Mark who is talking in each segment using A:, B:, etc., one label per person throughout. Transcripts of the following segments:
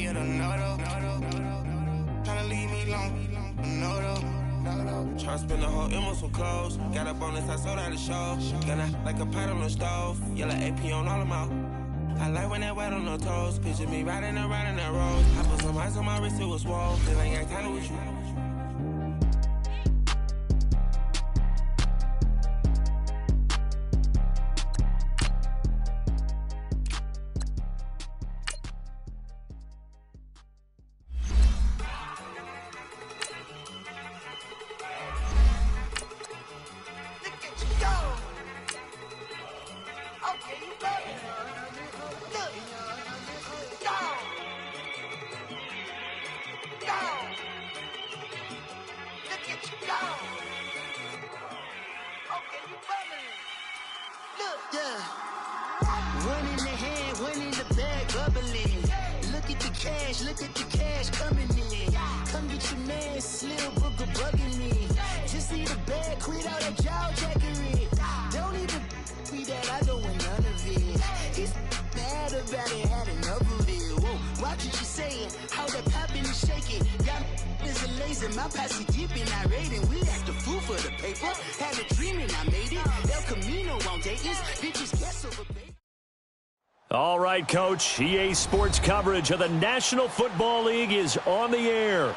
A: you to know though. Tryna leave me long, no though. Try to spend the whole M on some clothes. Got up on this, I sold out the show. Gonna like a pot on the stove. Yellow AP on all of my. I like when that wet on the toes. Picture me riding around in that road. I put some ice on my wrist, it was swole. Feel like I kinda with you.
B: One in the hand, one in the bag, bubbling. Look at the cash coming in. Come get your man, Slim Booker bugging me. Just need a bag, quit all that jaw jackery. Don't even be that, I don't want none of it. It's bad about it, had enough of it. Whoa, watch what you saying, how that popping and shaking. Got is a laser, my posse deep and I raiding. We act a fool for the paper, had a dream and I made it. El Camino on Dayton's, bitches guess over baby.
C: All right, Coach. EA Sports coverage of the National Football League is on the air.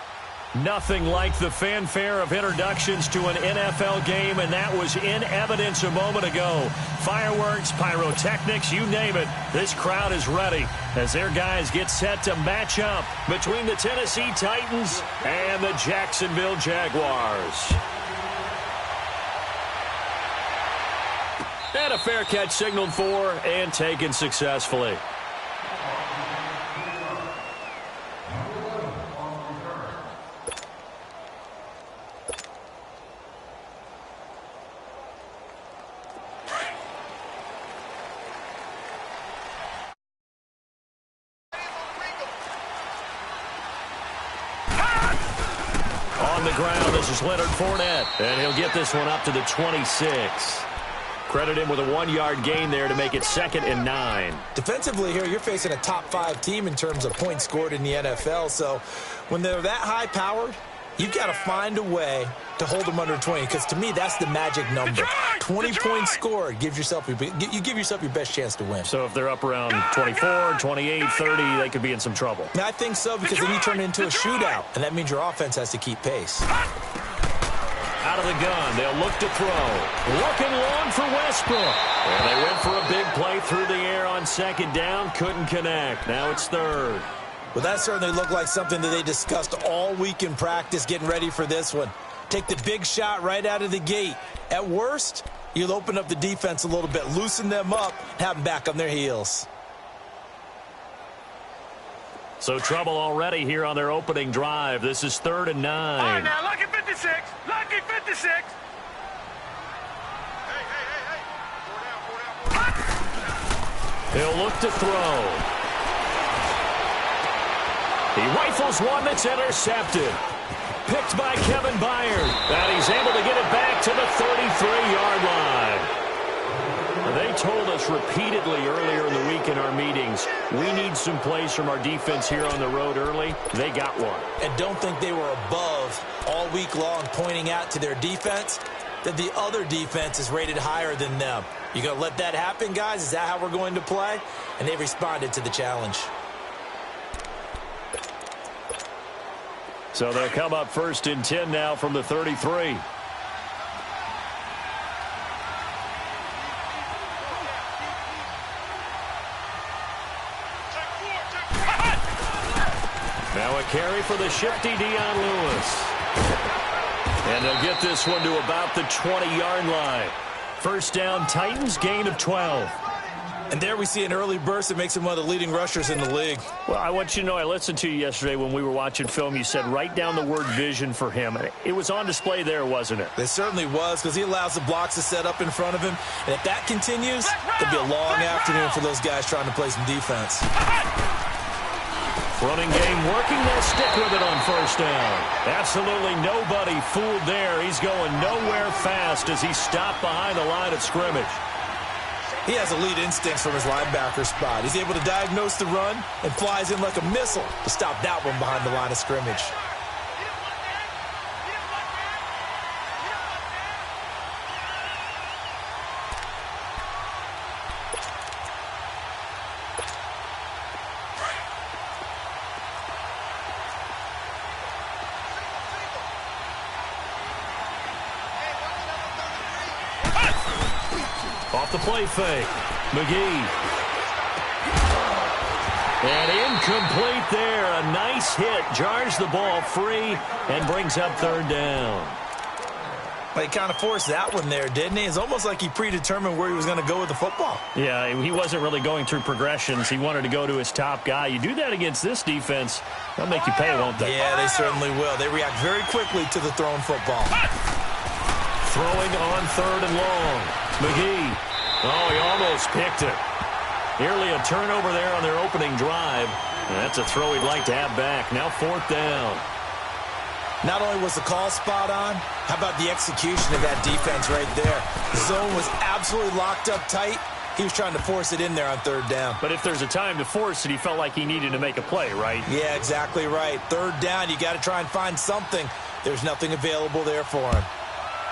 C: Nothing like the fanfare of introductions to an NFL game, and that was in evidence a moment ago. Fireworks, pyrotechnics, you name it. This crowd is ready as their guys get set to match up between the Tennessee Titans and the Jacksonville Jaguars. And a fair catch signaled for and taken successfully. On the ground, this is Leonard Fournette, and he'll get this one up to the 26. Credit him with a 1-yard gain there to make it 2nd and 9.
D: Defensively here, you're facing a top-5 team in terms of points scored in the NFL. So when they're that high-powered, you've got to find a way to hold them under 20. Because to me, that's the magic number. 20 points scored gives yourself you give yourself your best chance to win.
C: So if they're up around 24, 28, 30, they could be in some trouble.
D: Now, I think so, because then you turn it into a shootout, and that means your offense has to keep pace.
C: Out of the gun, they'll look to throw. Looking long for Westbrook. And they went for a big play through the air on 2nd down. Couldn't connect. Now it's 3rd.
D: Well, that certainly looked like something that they discussed all week in practice getting ready for this one. Take the big shot right out of the gate. At worst, you'll open up the defense a little bit, loosen them up, have them back on their heels.
C: So trouble already here on their opening drive. This is 3rd and 9.
E: All right, now, lucky 56. Lucky 56. Hey.
C: He'll look to throw. He rifles one that's intercepted. Picked by Kevin Byard. And he's able to get it back to the 33-yard line. They told us repeatedly earlier in the week in our meetings, we need some plays from our defense here on the road early. They got one.
D: And don't think they were above all week long pointing out to their defense that the other defense is rated higher than them. You going to let that happen, guys? Is that how we're going to play? And they responded to the challenge.
C: So they'll come up 1st and 10 now from the 33. Now a carry for the shifty Dion Lewis. And they'll get this one to about the 20-yard line. 1st down, Titans, gain of 12.
D: And there we see an early burst that makes him one of the leading rushers in the league.
C: Well, I want you to know, I listened to you yesterday when we were watching film. You said write down the word vision for him. It was on display there, wasn't it?
D: It certainly was, because he allows the blocks to set up in front of him. And if that continues, it'll be a long afternoon for those guys trying to play some defense.
C: Running game working. They'll stick with it on 1st down. Absolutely nobody fooled there. He's going nowhere fast as he stopped behind the line of scrimmage.
D: He has elite instincts from his linebacker spot. He's able to diagnose the run and flies in like a missile to stop that one behind the line of scrimmage.
C: Off the play fake. McGee. And incomplete there. A nice hit. Jars the ball free and brings up third down.
D: Well, he kind of forced that one there, didn't he? It's almost like he predetermined where he was going to go with the football.
C: Yeah, he wasn't really going through progressions. He wanted to go to his top guy. You do that against this defense, they'll make you pay, won't they?
D: Yeah, they certainly will. They react very quickly to the thrown football.
C: Throwing on third and long. McGee. Oh, he almost picked it. Nearly a turnover there on their opening drive. And that's a throw he'd like to have back. Now fourth down.
D: Not only was the call spot on, how about the execution of that defense right there? The zone was absolutely locked up tight. He was trying to force it in there on third down.
C: But if there's a time to force it, he felt like he needed to make a play, right?
D: Yeah, exactly right. Third down, you got to try and find something. There's nothing available there for him.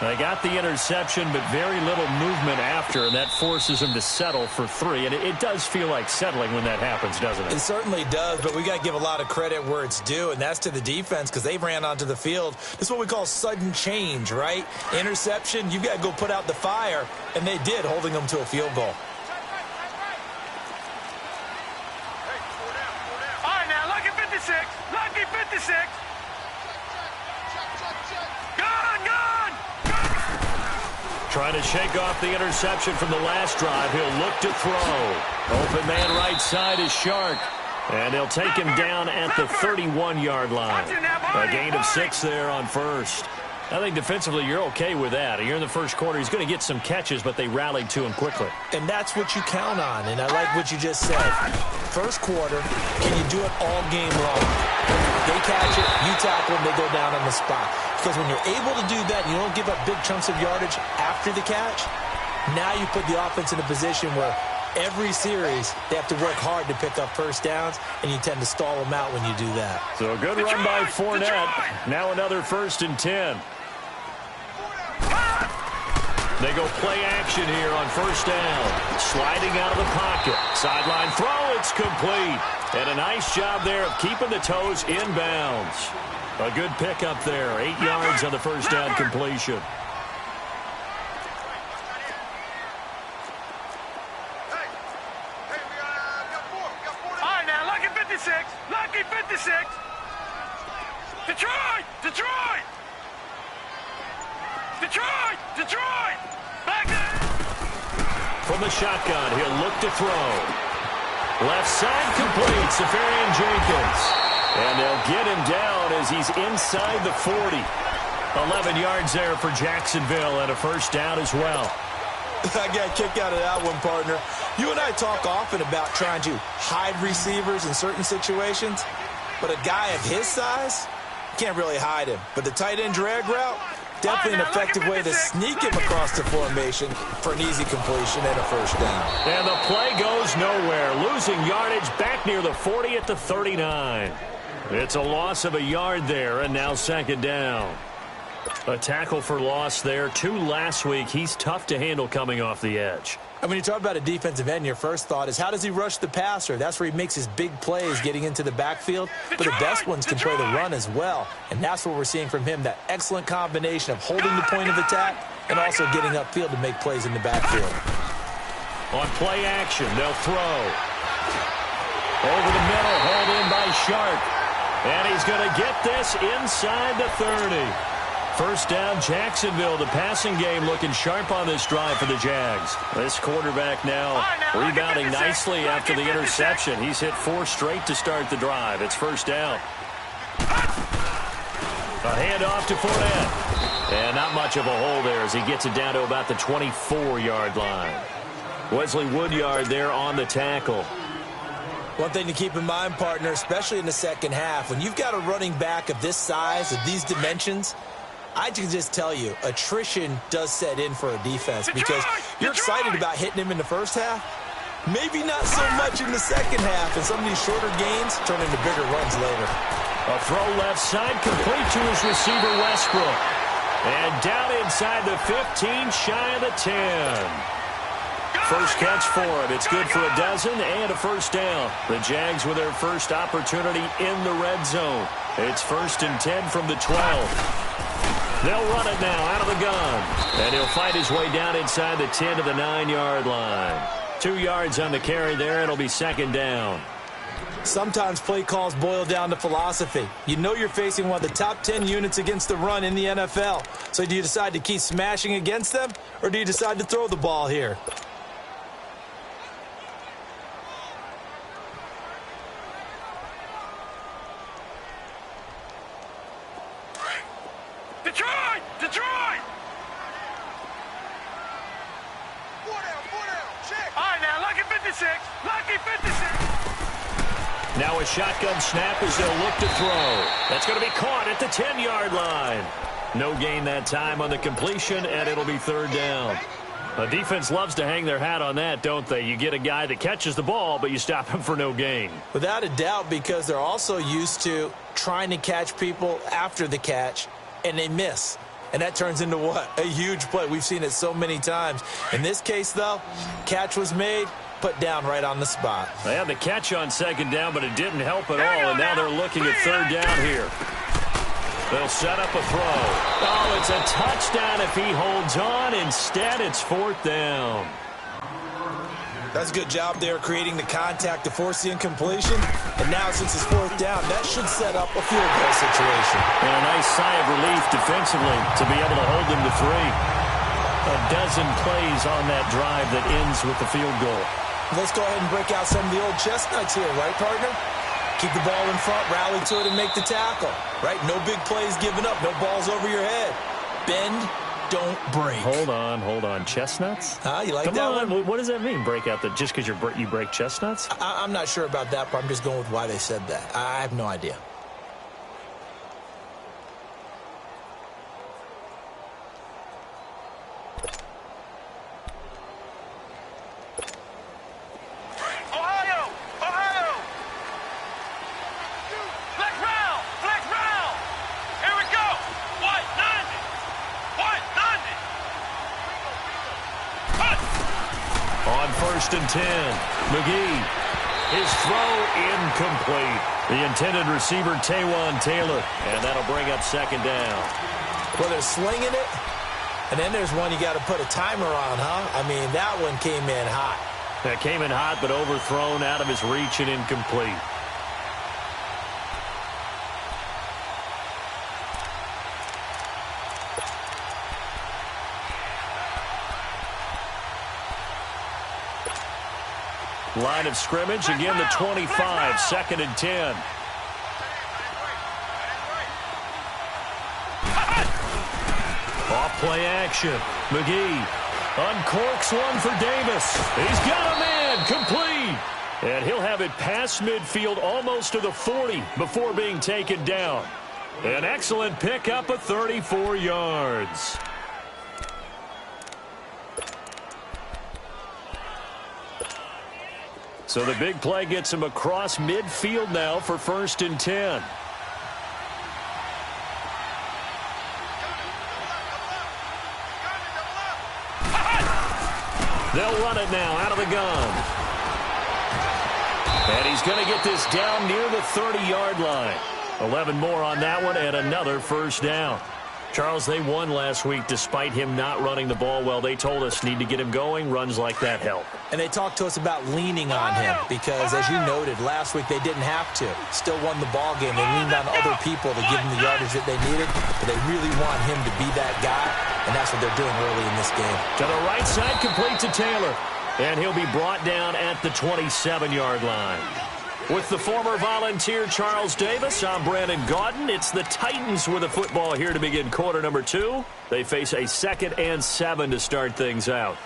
C: They got the interception, but very little movement after, and that forces him to settle for 3. And it does feel like settling when that happens, doesn't it?
D: It certainly does, but we got to give a lot of credit where it's due, and that's to the defense because they ran onto the field. This is what we call sudden change, right? Interception, you got to go put out the fire, and they did, holding them to a field goal.
E: All right, now, lucky 56. Lucky 56.
C: Trying to shake off the interception from the last drive. He'll look to throw. Open man right side is Shark. And they'll take him down at the 31-yard line. A gain of 6 there on first. I think defensively you're okay with that. You're in the first quarter. He's going to get some catches, but they rallied to him quickly.
D: And that's what you count on, and I like what you just said. First quarter, can you do it all game long? They catch it, you tackle them, they go down on the spot. Because when you're able to do that, you don't give up big chunks of yardage after the catch, now you put the offense in a position where every series they have to work hard to pick up first downs, and you tend to stall them out when you do that.
C: So a good run by Fournette. Now another 1st and 10. They go play action here on first down. Sliding out of the pocket. Sideline throw, it's complete. And a nice job there of keeping the toes inbounds. A good pickup there. 8 yards on the first down completion.
E: All right, now, lucky 56. Lucky 56. Detroit! Detroit! Detroit! Detroit! Back there!
C: From the shotgun, he'll look to throw. Left side complete. Safarian-Jenkins. And they'll get him down as he's inside the 40. 11 yards there for Jacksonville and a first down as well.
D: I got a kick out of that one, partner. You and I talk often about trying to hide receivers in certain situations, but a guy of his size, you can't really hide him. But the tight end drag route, definitely an effective way to sneak him across the formation for an easy completion and a first down.
C: And the play goes nowhere. Losing yardage back near the 40 at the 39. It's a loss of a yard there, and now second down. A tackle for loss there. 2 last week. He's tough to handle coming off the edge.
D: And when you talk about a defensive end, your first thought is how does he rush the passer? That's where he makes his big plays getting into the backfield. But the best ones can play the run as well. And that's what we're seeing from him, that excellent combination of holding the point of attack and also getting upfield to make plays in the backfield.
C: On play action, they'll throw. Over the middle, hauled in by Shark. And he's going to get this inside the 30. First down, Jacksonville. The passing game looking sharp on this drive for the Jags. This quarterback now rebounding nicely after the interception. He's hit 4 straight to start the drive. It's first down. A handoff to Fournette. And not much of a hole there as he gets it down to about the 24-yard line. Wesley Woodyard there on the tackle.
D: One thing to keep in mind, partner, especially in the second half, when you've got a running back of this size, of these dimensions, I can just tell you, attrition does set in for a defense because you're excited about hitting him in the first half. Maybe not so much in the second half, and some of these shorter gains turn into bigger runs later.
C: A throw left side complete to his receiver, Westbrook. And down inside the 15, shy of the 10. First catch for him. It's good for a dozen and a first down. The Jags with their first opportunity in the red zone. It's 1st and 10 from the 12. They'll run it now out of the gun. And he'll find his way down inside the 10 to the 9-yard line. 2 yards on the carry there. It'll be 2nd down.
D: Sometimes play calls boil down to philosophy. You know you're facing one of the top 10 units against the run in the NFL. So do you decide to keep smashing against them, or do you decide to throw the ball here?
E: Detroit! Detroit! All right, now, lucky 56. Lucky 56.
C: Now a shotgun snap as they'll look to throw. That's going to be caught at the 10-yard line. No gain that time on the completion, and it'll be 3rd down. A defense loves to hang their hat on that, don't they? You get a guy that catches the ball, but you stop him for no gain.
D: Without a doubt, because they're also used to trying to catch people after the catch, and they miss. And that turns into what? A huge play. We've seen it so many times. In this case, though, catch was made, put down right on the spot.
C: They had the catch on 2nd down, but it didn't help at all, and now they're looking at 3rd down here. They'll set up a throw. Oh, it's a touchdown if he holds on. Instead, it's 4th down.
D: That's a good job there creating the contact to force the incompletion. And now, since it's 4th down, that should set up a field goal situation.
C: And a nice sigh of relief defensively to be able to hold them to 3. A dozen plays on that drive that ends with the field goal.
D: Let's go ahead and break out some of the old chestnuts here, right, partner? Keep the ball in front, rally to it, and make the tackle, right? No big plays given up, no balls over your head. Bend, don't break.
C: Hold on. Chestnuts?
D: You like
C: Come
D: that
C: on.
D: one?
C: What does that mean, break out? Just because you break chestnuts?
D: I'm not sure about that part. I'm just going with why they said that. I have no idea.
C: On 1st and 10, McGee. His throw incomplete. The intended receiver, Taywan Taylor. And that'll bring up 2nd down.
D: Well, they're slinging it. And then there's one you got to put a timer on, huh? I mean, that one came in hot.
C: That came in hot, but overthrown, out of his reach and incomplete. Line of scrimmage, again the 25, 2nd and 10. Off play action. McGee uncorks one for Davis. He's got a man, complete. And he'll have it past midfield almost to the 40 before being taken down. An excellent pickup of 34 yards. So the big play gets him across midfield now for 1st and 10. They'll run it now out of the gun. And he's going to get this down near the 30-yard line. 11 more on that one and another 1st down. Charles, they won last week despite him not running the ball well. They told us need to get him going. Runs like that help.
D: And they talked to us about leaning on him because, as you noted, last week they didn't have to. Still won the ball game. They leaned on other people to give them the yardage that they needed, but they really want him to be that guy, and that's what they're doing early in this game.
C: To the right side, complete to Taylor. And he'll be brought down at the 27-yard line. With the former Volunteer Charles Davis, I'm Brandon Gaudin. It's the Titans with the football here to begin quarter number 2. They face a 2nd and 7 to start things out.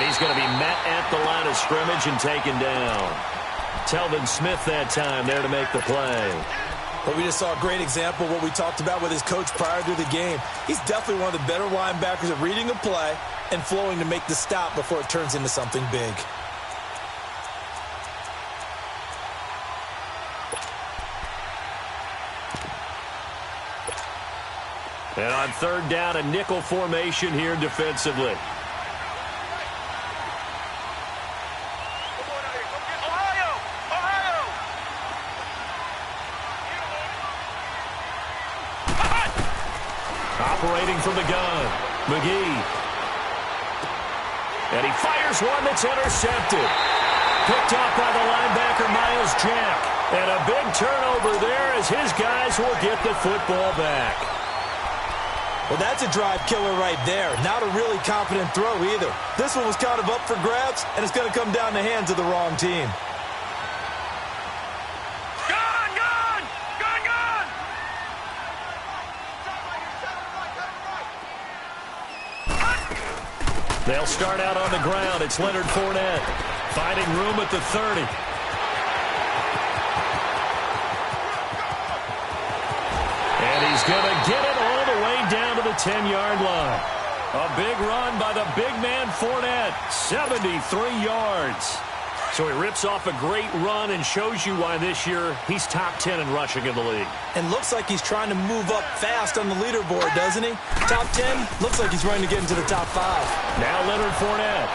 C: And he's going to be met at the line of scrimmage and taken down. Telvin Smith that time there to make the play.
D: But we just saw a great example of what we talked about with his coach prior to the game. He's definitely one of the better linebackers at reading a play and flowing to make the stop before it turns into something big.
C: And on third down, a nickel formation here defensively. Operating from the gun, McGee. And he fires one that's intercepted. Picked off by the linebacker, Myles Jack. And a big turnover there as his guys will get the football back.
D: Well, that's a drive killer right there. Not a really confident throw either. This one was kind of up for grabs, and it's going to come down the hands of the wrong team.
C: They'll start out on the ground. It's Leonard Fournette finding room at the 30. And he's going to get it all the way down to the 10-yard line. A big run by the big man Fournette, 73 yards. So he rips off a great run and shows you why this year he's top 10 in rushing in the league.
D: And looks like he's trying to move up fast on the leaderboard, doesn't he? Top 10, looks like he's running to get into the top 5.
C: Now Leonard Fournette.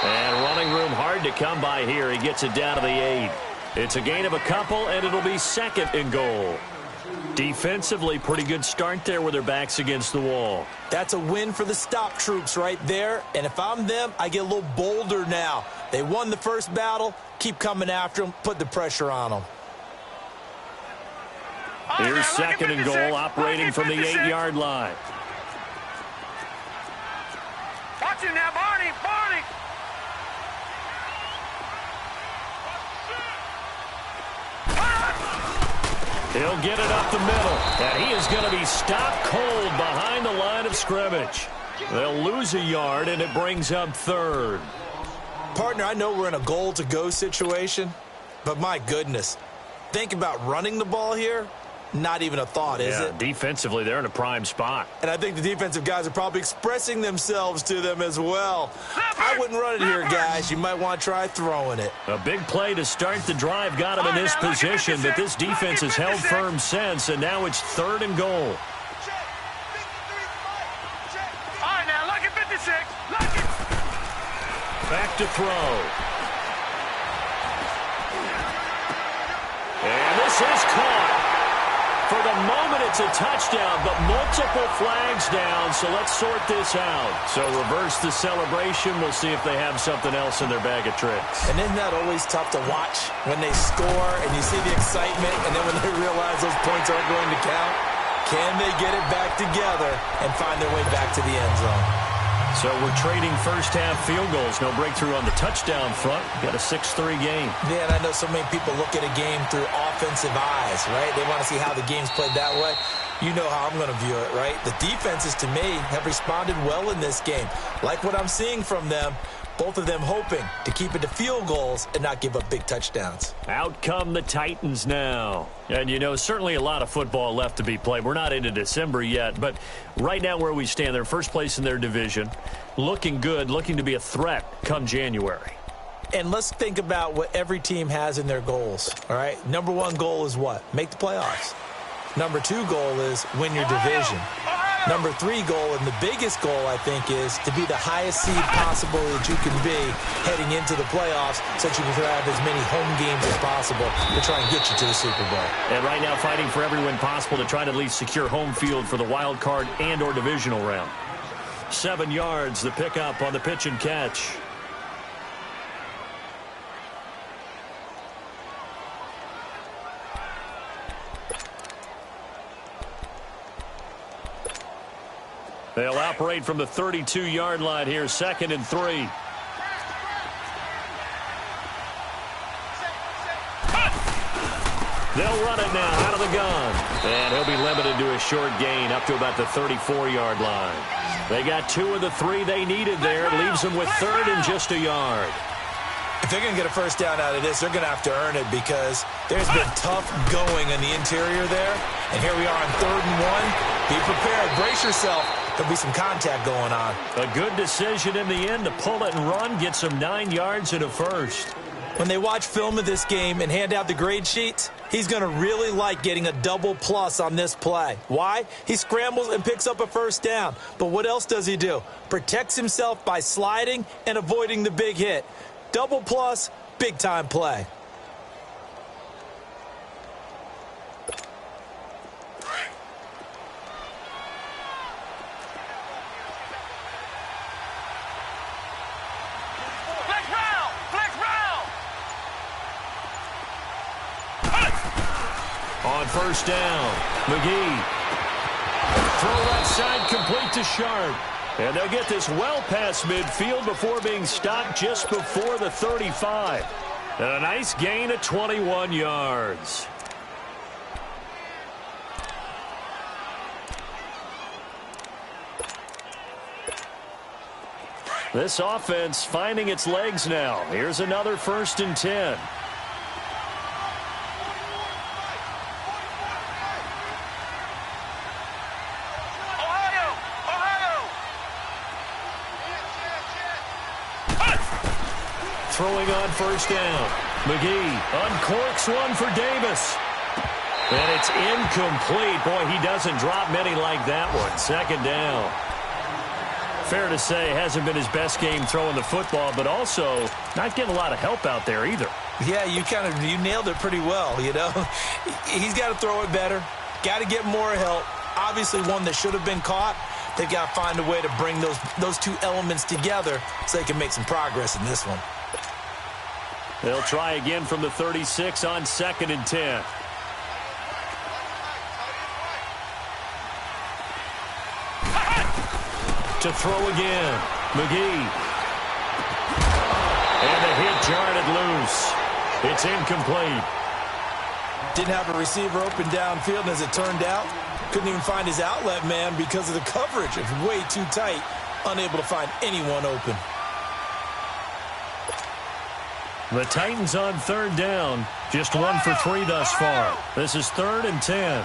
C: And running room hard to come by here. He gets it down to the 8. It's a gain of a couple, and it'll be second and goal. Defensively, pretty good start there with their backs against the wall.
D: That's a win for the stop troops right there. And if I'm them, I get a little bolder now. They won the first battle. Keep coming after them. Put the pressure on them.
C: Here's second and goal, operating from the 8-yard line.
E: Watch him now, Barney. Barney.
C: He'll get it up the middle, and he is going to be stopped cold behind the line of scrimmage. They'll lose a yard, and it brings up third.
D: Partner, I know we're in a goal-to-go situation, but my goodness, think about running the ball here. Not even a thought, is it?
C: Defensively, they're in a prime spot.
D: And I think the defensive guys are probably expressing themselves to them as well. I wouldn't run it here, guys. You might want to try throwing it.
C: A big play to start the drive got him in this position, but this defense has held firm since, and now it's third and goal.
E: All right, now, lucky 56. Lucky.
C: Back to throw. And this is caught. For the moment, it's a touchdown, but multiple flags down, so let's sort this out. So reverse the celebration. We'll see if they have something else in their bag of tricks.
D: And isn't that always tough to watch when they score and you see the excitement, and then when they realize those points aren't going to count? Can they get it back together and find their way back to the end zone?
C: So we're trading first-half field goals. No breakthrough on the touchdown front. Got a 6-3 game.
D: Yeah, and I know so many people look at a game through offensive eyes, right? They want to see how the game's played that way. You know how I'm going to view it, right? The defenses, to me, have responded well in this game. Like what I'm seeing from them, both of them hoping to keep it to field goals and not give up big touchdowns.
C: Out come the Titans now. And, you know, certainly a lot of football left to be played. We're not into December yet, but right now where we stand, they're first place in their division. Looking good, looking to be a threat come January.
D: And let's think about what every team has in their goals, all right? Number one goal is what? Make the playoffs. Number 2 goal is win your division. Number 3 goal, and the biggest goal, I think, is to be the highest seed possible that you can be heading into the playoffs so that you can have as many home games as possible to try and get you to the Super Bowl.
C: And right now fighting for every win possible to try to at least secure home field for the wild card and or divisional round. 7 yards, the pickup on the pitch and catch. They'll operate from the 32-yard line here, 2nd and 3. They'll run it now out of the gun. And he'll be limited to a short gain up to about the 34-yard line. They got 2 of the 3 they needed there. Leaves them with 3rd and just a yard.
D: If they're going to get a first down out of this, they're going to have to earn it because there's been tough going in the interior there. And here we are on 3rd and 1. Be prepared. Brace yourself. There'll be some contact going on.
C: A good decision in the end to pull it and run, get some 9 yards and a first.
D: When they watch film of this game and hand out the grade sheets, he's going to really like getting a double plus on this play. Why? He scrambles and picks up a first down. But what else does he do? Protects himself by sliding and avoiding the big hit. Double plus, big-time play.
C: On first down, McGee. Throw right side, complete to Sharp. And they'll get this well past midfield before being stopped just before the 35. And a nice gain of 21 yards. This offense finding its legs now. Here's another 1st and 10. Throwing on first down. McGee uncorks one for Davis. And it's incomplete. Boy, he doesn't drop many like that one. 2nd down. Fair to say, hasn't been his best game throwing the football, but also not getting a lot of help out there either.
D: Yeah, you nailed it pretty well, you know. He's got to throw it better. Got to get more help. Obviously one that should have been caught. They've got to find a way to bring those 2 elements together so they can make some progress in this one.
C: They'll try again from the 36 on 2nd and 10. To throw again, McGee. And the hit jarred it loose. It's incomplete.
D: Didn't have a receiver open downfield, and as it turned out, couldn't even find his outlet man because of the coverage. It was way too tight, unable to find anyone open.
C: The Titans on 3rd down, just 1 for 3 thus far. This is 3rd and 10.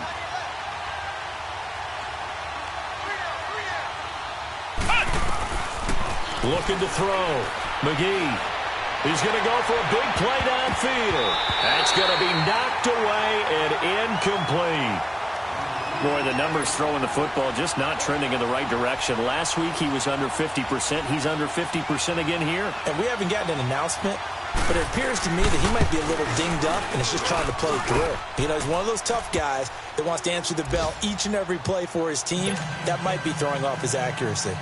C: Looking to throw. McGee. He's going to go for a big play downfield. That's going to be knocked away and incomplete. Boy, the numbers throwing the football just not trending in the right direction. Last week he was under 50%. He's under 50% again here.
D: And we haven't gotten an announcement, but it appears to me that he might be a little dinged up and is just trying to play through. You know, he's one of those tough guys that wants to answer the bell each and every play for his team. That might be throwing off his accuracy.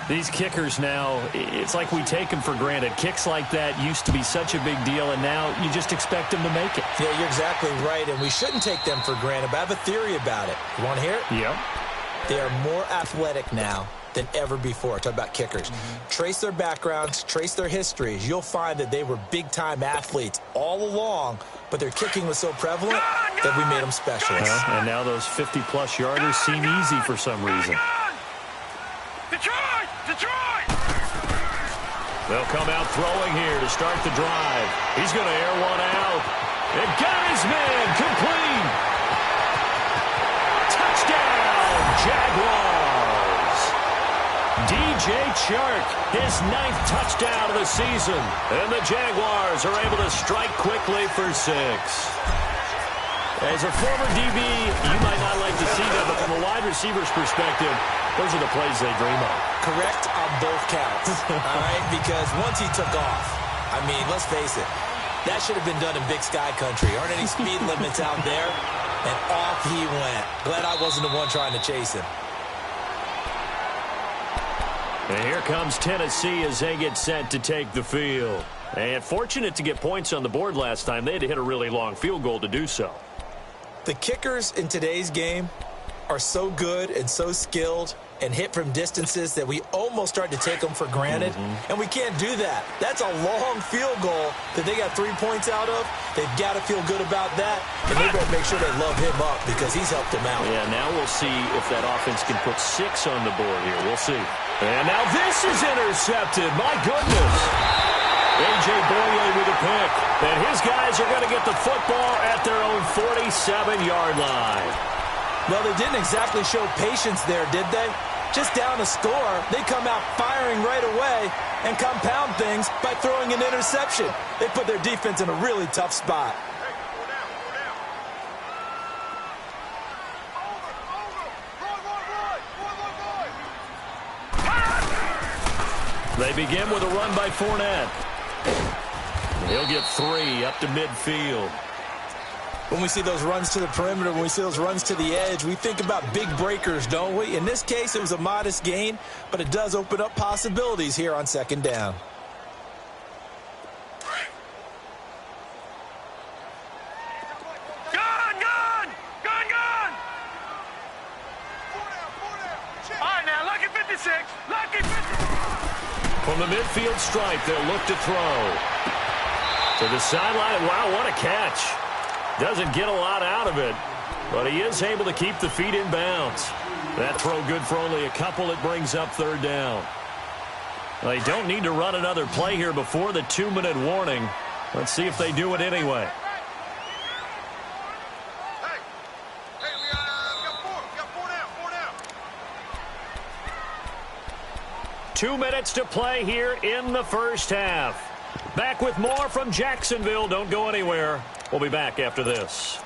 C: These kickers now, it's like we take them for granted. Kicks like that used to be such a big deal, and now you just expect them to make it.
D: Yeah, you're exactly right, and we shouldn't take them for granted, but I have a theory about it. You want to hear it?
C: Yep.
D: They are more athletic now than ever before. Talk about kickers. Trace their backgrounds, trace their histories. You'll find that they were big-time athletes all along, but their kicking was so prevalent that we made them specialists.
C: And now those 50-plus yarders seem easy for some reason.
E: Detroit! Detroit!
C: They'll come out throwing here to start the drive. He's going to air one out. And got his man complete. Touchdown, Jaguars. DJ Chark, his 9th touchdown of the season. And the Jaguars are able to strike quickly for 6. As a former DB, you might not like to see that, but from a wide receiver's perspective, those are the plays they dream of.
D: Correct on both counts, all right? Because once he took off, I mean, let's face it, that should have been done in Big Sky Country. Aren't any speed limits out there? And off he went. Glad I wasn't the one trying to chase him.
C: And here comes Tennessee as they get set to take the field. And fortunate to get points on the board last time. They had to hit a really long field goal to do so.
D: The kickers in today's game are so good and so skilled, and hit from distances that we almost start to take them for granted, and we can't do that. That's a long field goal that they got 3 points out of. They've got to feel good about that, and they better make sure they love him up because he's helped them out.
C: Yeah, now we'll see if that offense can put 6 on the board here. We'll see. And now this is intercepted. My goodness. A.J. Boye with a pick. And his guys are going to get the football at their own 47-yard line.
D: Well, they didn't exactly show patience there, did they? Just down a score, they come out firing right away and compound things by throwing an interception. They put their defense in a really tough spot.
C: They begin with a run by Fournette. He'll get 3 up to midfield.
D: When we see those runs to the perimeter, when we see those runs to the edge, we think about big breakers, don't we? In this case, it was a modest gain, but it does open up possibilities here on second down.
E: Gun! All right, now, lucky 56. Lucky 56.
C: From the midfield stripe, they'll look to throw. To the sideline. Wow, what a catch. Doesn't get a lot out of it, but he is able to keep the feet in bounds. That throw good for only a couple. It brings up third down. They don't need to run another play here before the 2-minute warning. Let's see if they do it anyway.
E: Hey, we got 4 down.
C: 2 minutes to play here in the first half. Back with more from Jacksonville. Don't go anywhere. We'll be back after this.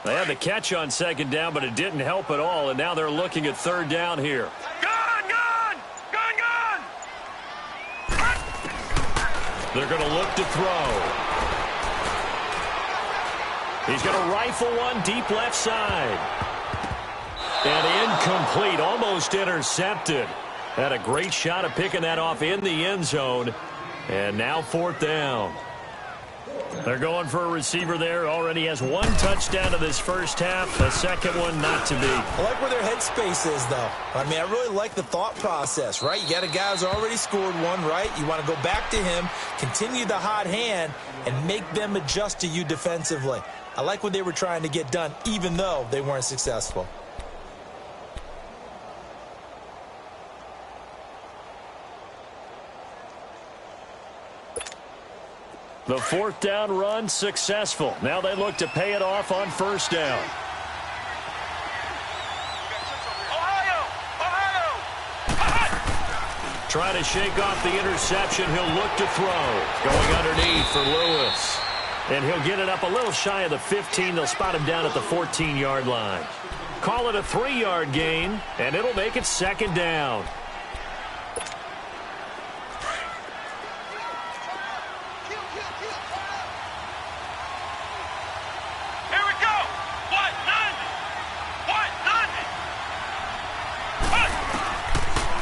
C: They had the catch on second down, but it didn't help at all, and now they're looking at third down here. They're going to look to throw. He's going to rifle one deep left side. And incomplete, almost intercepted. Had a great shot at picking that off in the end zone. And now fourth down. They're going for a receiver there. Already has 1 touchdown to this first half. A second one not to be.
D: I like where their headspace is, though. I mean, I really like the thought process, right? You got a guy who's already scored one, right? You want to go back to him, continue the hot hand, and make them adjust to you defensively. I like what they were trying to get done, even though they weren't successful.
C: The fourth down run successful. Now they look to pay it off on first down.
E: Ohio!
C: Trying to shake off the interception. He'll look to throw. Going underneath for Lewis. And he'll get it up a little shy of the 15. They'll spot him down at the 14-yard line. Call it a 3-yard gain, and it'll make it second down.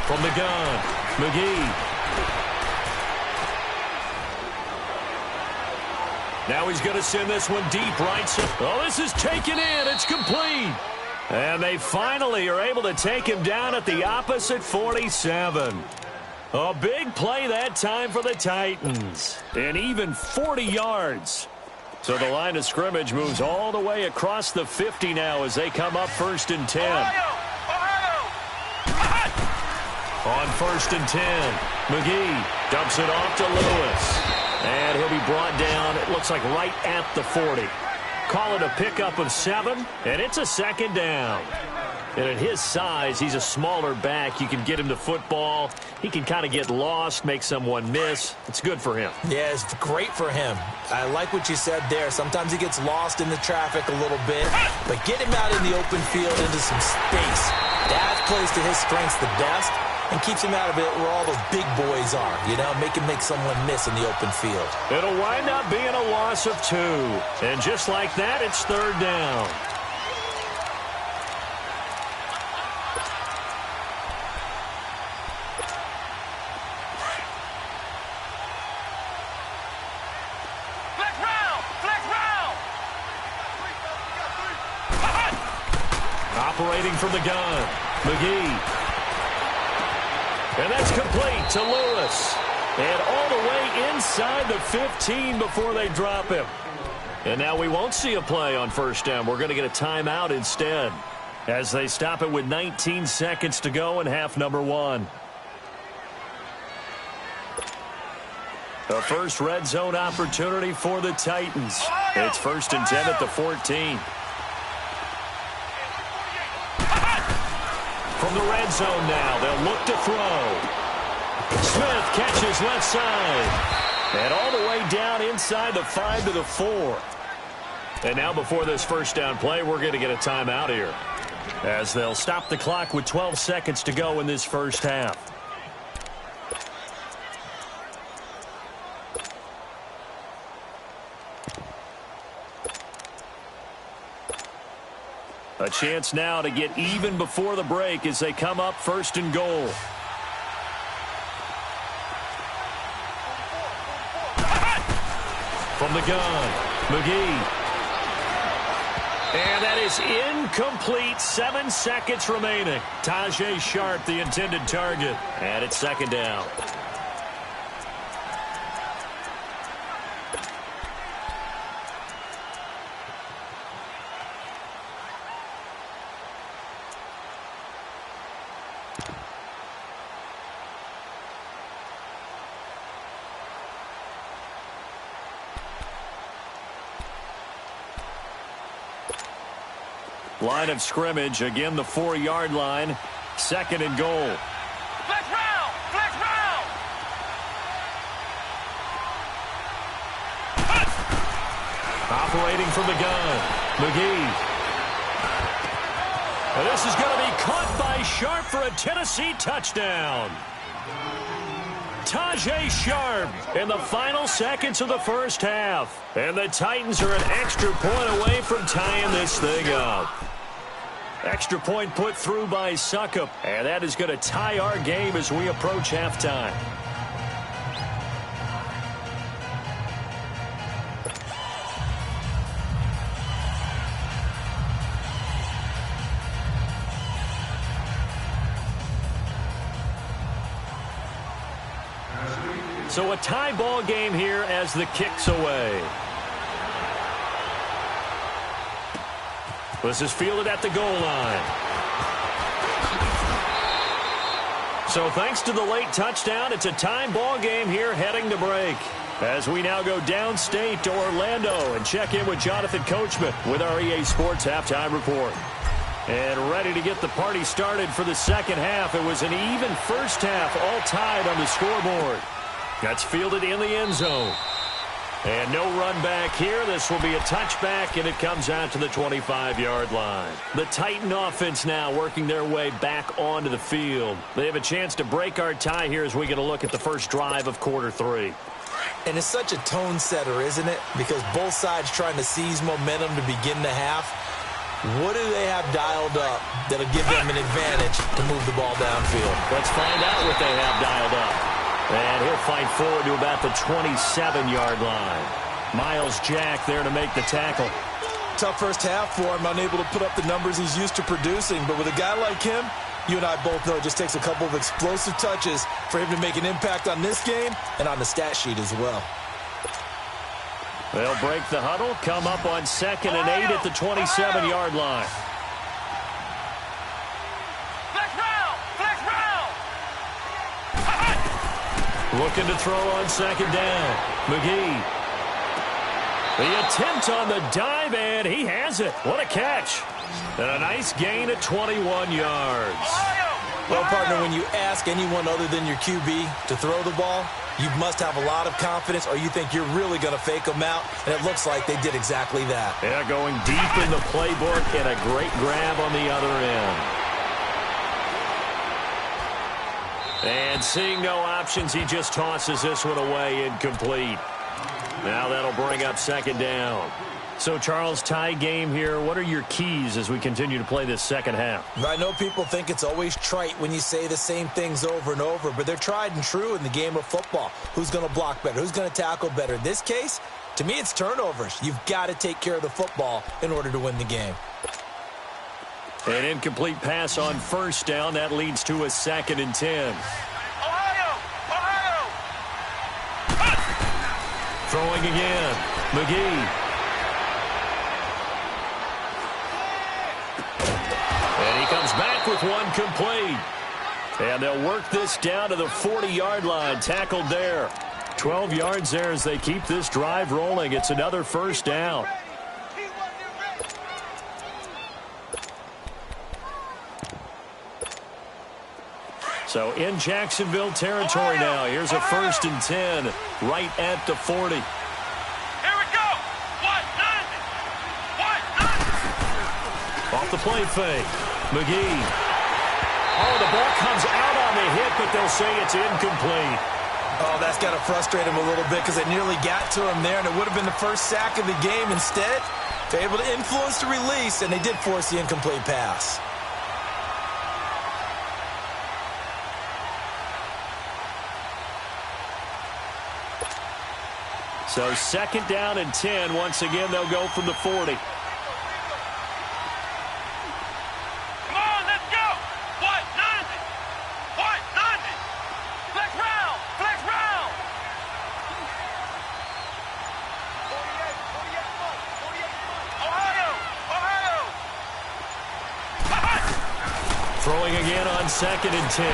C: From the gun, McGee. Now he's going to send this one deep right. Oh, this is taken in. It's complete. And they finally are able to take him down at the opposite 47. A big play that time for the Titans. And even 40 yards. So the line of scrimmage moves all the way across the 50 now as they come up 1st and 10. On 1st and 10, McGee dumps it off to Lewis. And he'll be brought down, it looks like right at the 40. Call it a pickup of 7, and it's a second down. And at his size, he's a smaller back. You can get him to football. He can kind of get lost, make someone miss. It's good for him.
D: Yeah, it's great for him. I like what you said there. Sometimes he gets lost in the traffic a little bit. But get him out in the open field into some space. That plays to his strengths the best and keeps him out of it where all those big boys are. You know, make him make someone miss in the open field.
C: It'll wind up being a loss of 2. And just like that, it's third down. Operating from the gun, McGee. And that's complete to Lewis. And all the way inside the 15 before they drop him. And now we won't see a play on first down. We're going to get a timeout instead as they stop it with 19 seconds to go in half number 1. The first red zone opportunity for the Titans. It's 1st and 10 at the 14. From the red zone now, they'll look to throw. Smith catches left side. And all the way down inside the 5 to the 4. And now before this first down play, we're going to get a timeout here, as they'll stop the clock with 12 seconds to go in this first half. A chance now to get even before the break as they come up 1st and goal. From the gun, McGee. And that is incomplete. 7 seconds remaining. Tajae Sharpe, the intended target. And it's 2nd down. Line of scrimmage, again the 4-yard line. 2nd and goal.
E: Flex round! Flex round!
C: Operating from the gun, McGee. And this is going to be caught by Sharpe for a Tennessee touchdown. Tajae Sharpe in the final seconds of the first half. And the Titans are an extra point away from tying this thing up. Extra point put through by Succop. And that is going to tie our game as we approach halftime. So a tie ball game here as the kick's away. This is fielded at the goal line. So thanks to the late touchdown, it's a tie ball game here heading to break. As we now go downstate to Orlando and check in with Jonathan Coachman with our EA Sports Halftime Report. And ready to get the party started for the second half. It was an even first half, all tied on the scoreboard. That's fielded in the end zone. And no run back here. This will be a touchback, and it comes out to the 25-yard line. The Titan offense now working their way back onto the field. They have a chance to break our tie here as we get a look at the first drive of quarter 3.
D: And it's such a tone setter, isn't it? Because both sides trying to seize momentum to begin the half. What do they have dialed up that'll give them an advantage to move the ball downfield?
C: Let's find out what they have dialed up. And he'll fight forward to about the 27-yard line. Miles Jack there to make the tackle.
D: Tough first half for him, unable to put up the numbers he's used to producing. But with a guy like him, you and I both know it just takes a couple of explosive touches for him to make an impact on this game and on the stat sheet as well.
C: They'll break the huddle, come up on 2nd and 8 at the 27-yard line. Looking to throw on 2nd down. McGee. The attempt on the dive, and he has it. What a catch. And a nice gain at 21 yards.
D: Well, partner, when you ask anyone other than your QB to throw the ball, you must have a lot of confidence, or you think you're really going to fake them out, and it looks like they did exactly that.
C: Yeah, going deep in the playbook, and a great grab on the other end. And seeing no options, he just tosses this one away, incomplete. Now that'll bring up 2nd down. So, Charles, tie game here. What are your keys as we continue to play this second half?
D: I know people think it's always trite when you say the same things over and over, but they're tried and true in the game of football. Who's going to block better? Who's going to tackle better? In this case, to me, it's turnovers. You've got to take care of the football in order to win the game.
C: An incomplete pass on first down. That leads to a 2nd and 10.
E: Ohio!
C: Throwing again. McGee. And he comes back with one complete. And they'll work this down to the 40-yard line. Tackled there. 12 yards there as they keep this drive rolling. It's another first down. So in Jacksonville territory now. Here's a 1st and 10 right at the 40.
E: Here we go! What?
C: Off the play fake. McGee. Oh, the ball comes out on the hit, but they'll say it's incomplete.
D: Oh, that's got to frustrate him a little bit because they nearly got to him there, and it would have been the first sack of the game. Instead, they're able to influence the release, and they did force the incomplete pass.
C: So 2nd down and 10. Once again, they'll go from the 40.
E: Come on, let's go! What? Nothing! Flex round! Ohio!
C: Throwing again on 2nd and 10.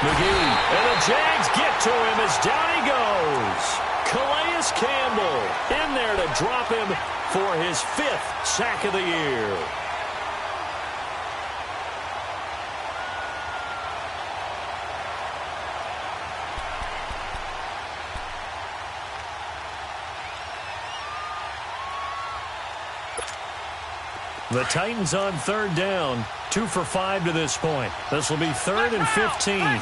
C: McGee. And the Jags get to him as down he goes. Calais Campbell in there to drop him for his 5th sack of the year. The Titans on 3rd down. 2 for 5 to this point. This will be 3rd and 15.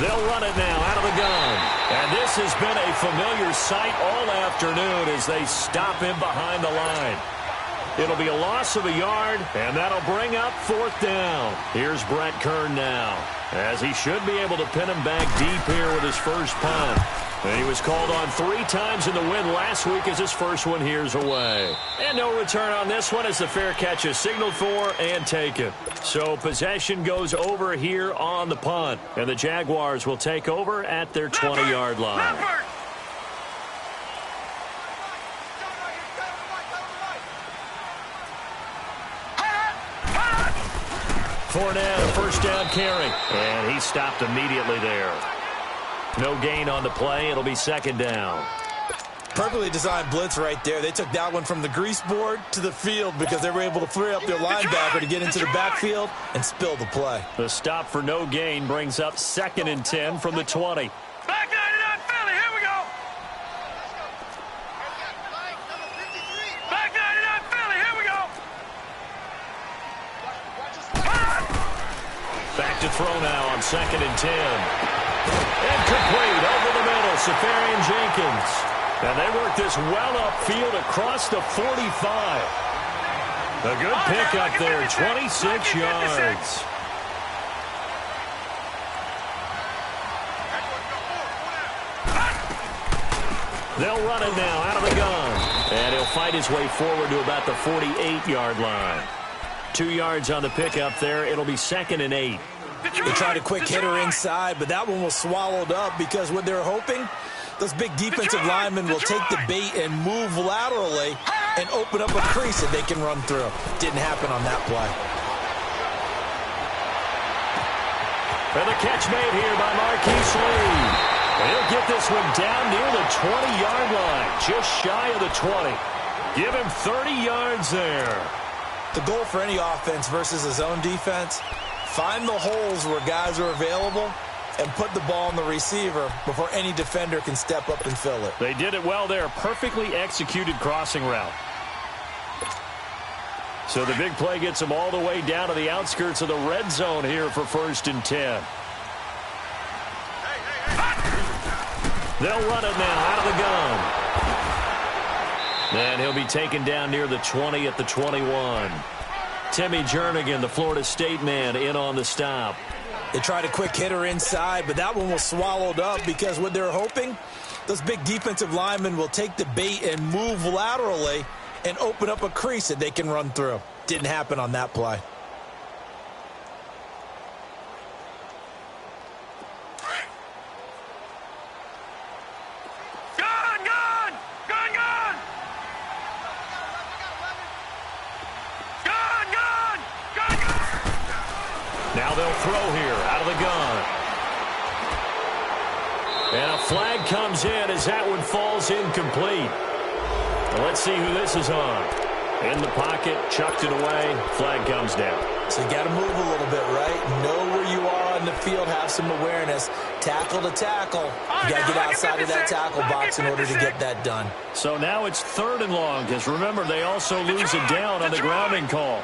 C: They'll run it now out of the gun. And this has been a familiar sight all afternoon as they stop him behind the line. It'll be a loss of a yard, and that'll bring up 4th down. Here's Brett Kern now, as he should be able to pin him back deep here with his first punt. And he was called on 3 times in the win last week as his first one here's away. And no return on this one as the fair catch is signaled for and taken. So possession goes over here on the punt. And the Jaguars will take over at their 20-yard line. Fournette, first down carry. And he stopped immediately there. No gain on the play. It'll be 2nd down.
D: Perfectly designed blitz right there. They took that one from the grease board to the field because they were able to free up their linebacker to get into the backfield and spill the play.
C: The stop for no gain brings up 2nd and 10 from the 20.
E: Back 99 Philly, here we go! Back 99 Philly, here we go!
C: Back to throw now on 2nd and 10. And complete over the middle, Safarian Jenkins. And they work this well upfield across the 45. A good pickup there, 26 yards. They'll run it now out of the gun. And he'll fight his way forward to about the 48-yard line. 2 yards on the pickup there. It'll be 2nd and 8.
D: They tried a quick hitter inside, but that one was swallowed up because what they're hoping, those big defensive linemen will take the bait and move laterally and open up a crease that they can run through. Didn't happen on that play.
C: And the catch made here by Marquise Lee. And he'll get this one down near the 20-yard line, just shy of the 20. Give him 30 yards there.
D: The goal for any offense versus a zone defense, find the holes where guys are available and put the ball on the receiver before any defender can step up and fill it.
C: They did it well there. Perfectly executed crossing route. So the big play gets them all the way down to the outskirts of the red zone here for 1st and 10. They'll run it now out of the gun. And he'll be taken down near the 20 at the 21. Timmy Jernigan, the Florida State man, in on the stop.
D: They tried a quick hitter inside, but that one was swallowed up because what they're hoping, Those big defensive linemen will take the bait and move laterally and open up a crease that they can run through. Didn't happen on that play.
C: Now they'll throw here out of the gun. And a flag comes in as that one falls incomplete. Well, let's see who this is on. In the pocket, chucked it away, flag comes down.
D: So you got to move a little bit, right? Know where you are on the field, have some awareness. Tackle to tackle. You got to get outside of that tackle box in order to get that done.
C: So now it's 3rd and long, because remember, they also lose it down on the grounding call.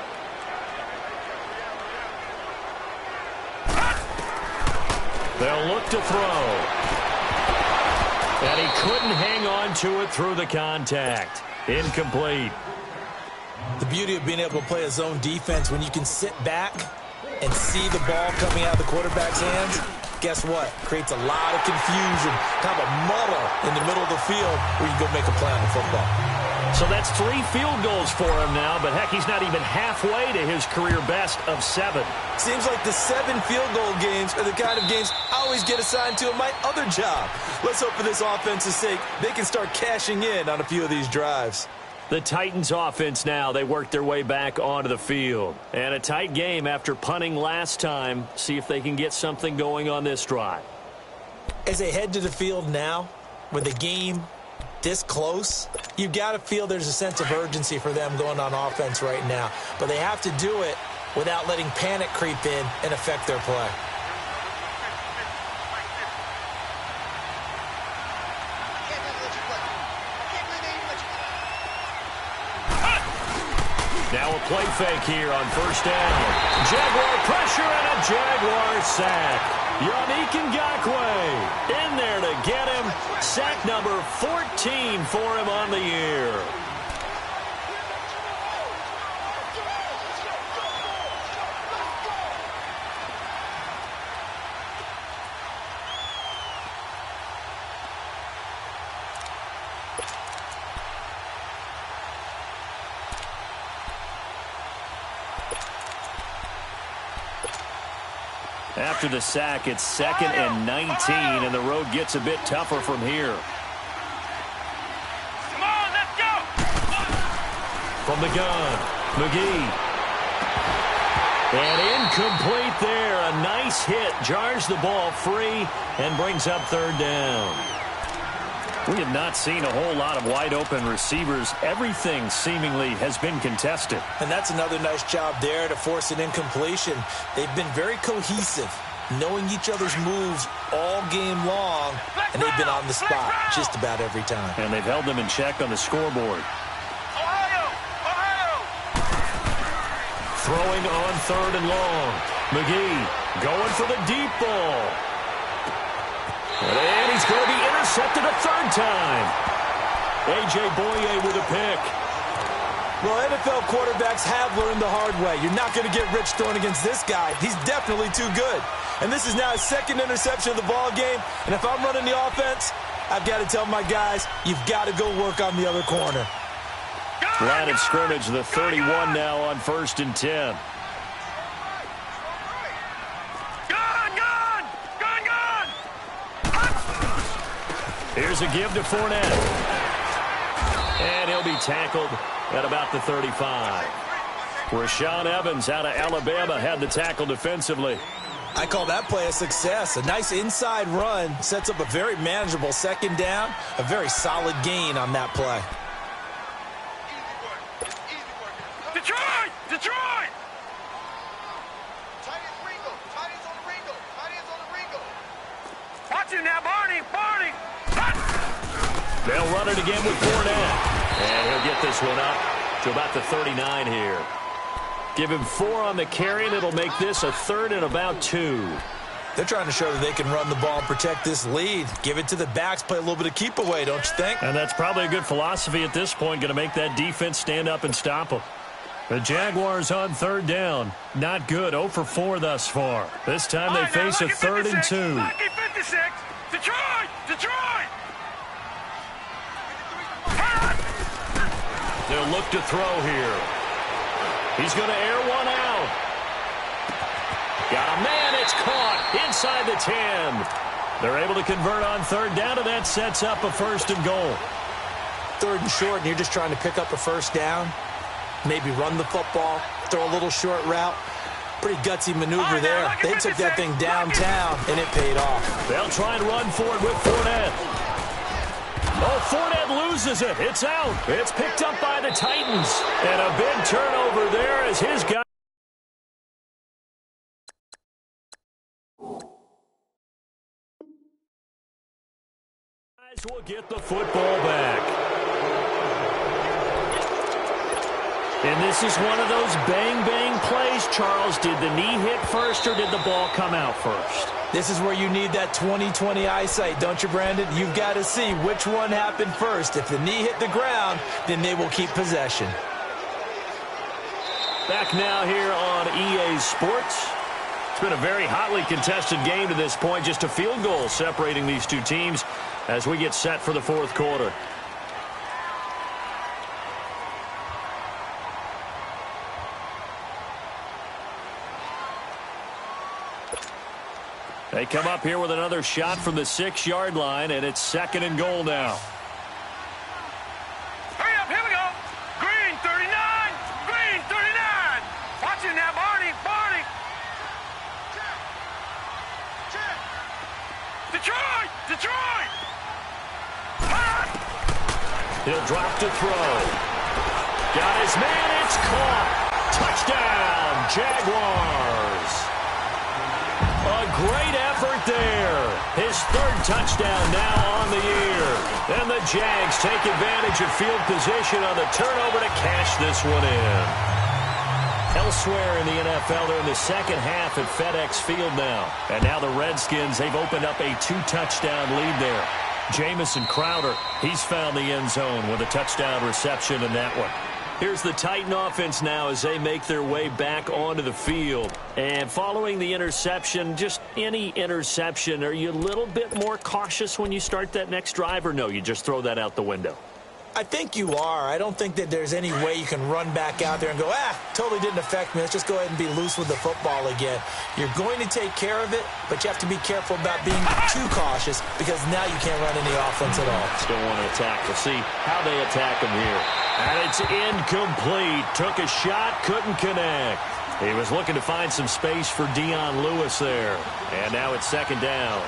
C: They'll look to throw. And he couldn't hang on to it through the contact. Incomplete.
D: The beauty of being able to play a zone defense when you can sit back and see the ball coming out of the quarterback's hands, guess what? Creates a lot of confusion, kind of a muddle in the middle of the field where you can go make a play on the football.
C: So that's 3 field goals for him now, but heck, he's not even halfway to his career best of 7.
D: Seems like the 7 field goal games are the kind of games I always get assigned to in my other job. Let's hope for this offense's sake they can start cashing in on a few of these drives.
C: The Titans offense now, they work their way back onto the field. And a tight game after punting last time. See if they can get something going on this drive.
D: As they head to the field now, with the game this close, you've got to feel there's a sense of urgency for them going on offense right now. But they have to do it without letting panic creep in and affect their play.
C: Now a play fake here on 1st down. Jaguar pressure and a Jaguar sack. Yannick Ngakoue in there to get him. Sack number 14 for him on the year. After the sack, it's 2nd and 19, and the road gets a bit tougher from here.
E: Come on, let's go!
C: From the gun, McGee. And incomplete there. A nice hit. Jars the ball free and brings up 3rd down. We have not seen a whole lot of wide-open receivers. Everything seemingly has been contested.
D: And that's another nice job there to force an incompletion. They've been very cohesive, knowing each other's moves all game long, and they've been on the spot just about every time.
C: And they've held them in check on the scoreboard.
E: Ohio!
C: Throwing on 3rd and long. McGee going for the deep ball. And he's going to be intercepted a 3rd time. A.J. Boye with a pick.
D: Well, NFL quarterbacks have learned the hard way. You're not going to get rich throwing against this guy. He's definitely too good. And this is now his 2nd interception of the ball game. And if I'm running the offense, I've got to tell my guys, you've got to go work on the other corner.
C: Line of scrimmage, the 31 now on 1st and 10. Here's a give to Fournette. And he'll be tackled at about the 35. Rashaan Evans out of Alabama had the tackle defensively.
D: I call that play a success. A nice inside run sets up a very manageable 2nd down. A very solid gain on that play.
E: Detroit! Detroit! Watch him now, Barney! Barney!
C: They'll run it again with Fournette. And he'll get this one up to about the 39 here. Give him 4 on the carry, and it'll make this a 3rd and about 2.
D: They're trying to show that they can run the ball and protect this lead. Give it to the backs, play a little bit of keep away, don't you think?
C: And that's probably a good philosophy at this point, going to make that defense stand up and stop them. The Jaguars on 3rd down. Not good, 0 for 4 thus far. This time they face a 3rd and 2.
E: Lucky 56! Detroit! Detroit!
C: They'll look to throw here. He's going to air one out. Got a man. It's caught inside the 10. They're able to convert on third down, and that sets up a first and goal.
D: Third and short, and you're just trying to pick up a first down. Maybe run the football, throw a little short route. Pretty gutsy maneuver there. They took that thing downtown, and it paid off.
C: They'll try and run for it with Fournette. Oh, Fournette loses it. It's out. It's picked up by the Titans. And a big turnover there as his guy will get the football back. And this is one of those bang-bang plays, Charles. Did the knee hit first or did the ball come out first?
D: This is where you need that 20/20 eyesight, don't you, Brandon? You've got to see which one happened first. If the knee hit the ground, then they will keep possession.
C: Back now here on EA Sports. It's been a very hotly contested game to this point. Just a field goal separating these two teams as we get set for the fourth quarter. They come up here with another shot from the 6-yard line, and it's second and goal now.
E: Hurry up, here we go. Green 39, green 39. Watch it now, Barney, Barney. Detroit, Detroit.
C: He'll drop to throw. Got his man, it's caught. Touchdown, Jaguars. A great effort there. His third touchdown now on the year. And the Jags take advantage of field position on the turnover to cash this one in. Elsewhere in the NFL, they're in the second half at FedEx Field now. And now the Redskins, they've opened up a 2-touchdown lead there. Jamison Crowder, he's found the end zone with a touchdown reception in that one. Here's the Titan offense now as they make their way back onto the field. And following the interception, just any interception, are you a little bit more cautious when you start that next drive, or no, you just throw that out the window?
D: I think you are. I don't think that there's any way you can run back out there and go, totally didn't affect me. Let's just go ahead and be loose with the football again. You're going to take care of it, but you have to be careful about being too cautious because now you can't run any offense at all.
C: Still want to attack. We'll see how they attack him here. And it's incomplete. Took a shot, couldn't connect. He was looking to find some space for Dion Lewis there. And now it's second down.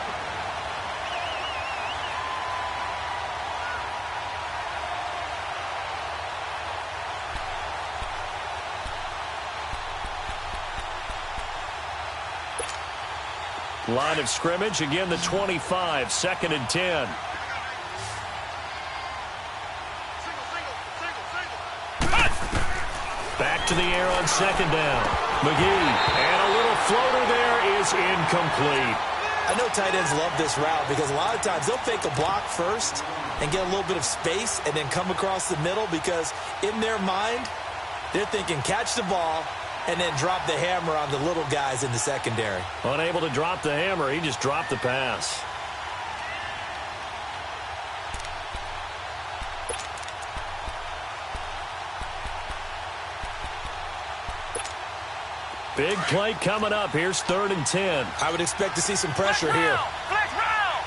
C: Line of scrimmage, again the 25, second and 10. Back to the air on second down. McGee, and a little floater there is incomplete.
D: I know tight ends love this route because a lot of times they'll fake a block first and get a little bit of space and then come across the middle because in their mind, they're thinking catch the ball and then drop the hammer on the little guys in the secondary.
C: Unable to drop the hammer, he just dropped the pass. Big play coming up. Here's third and 10.
D: I would expect to see some pressure here.
E: Let's round.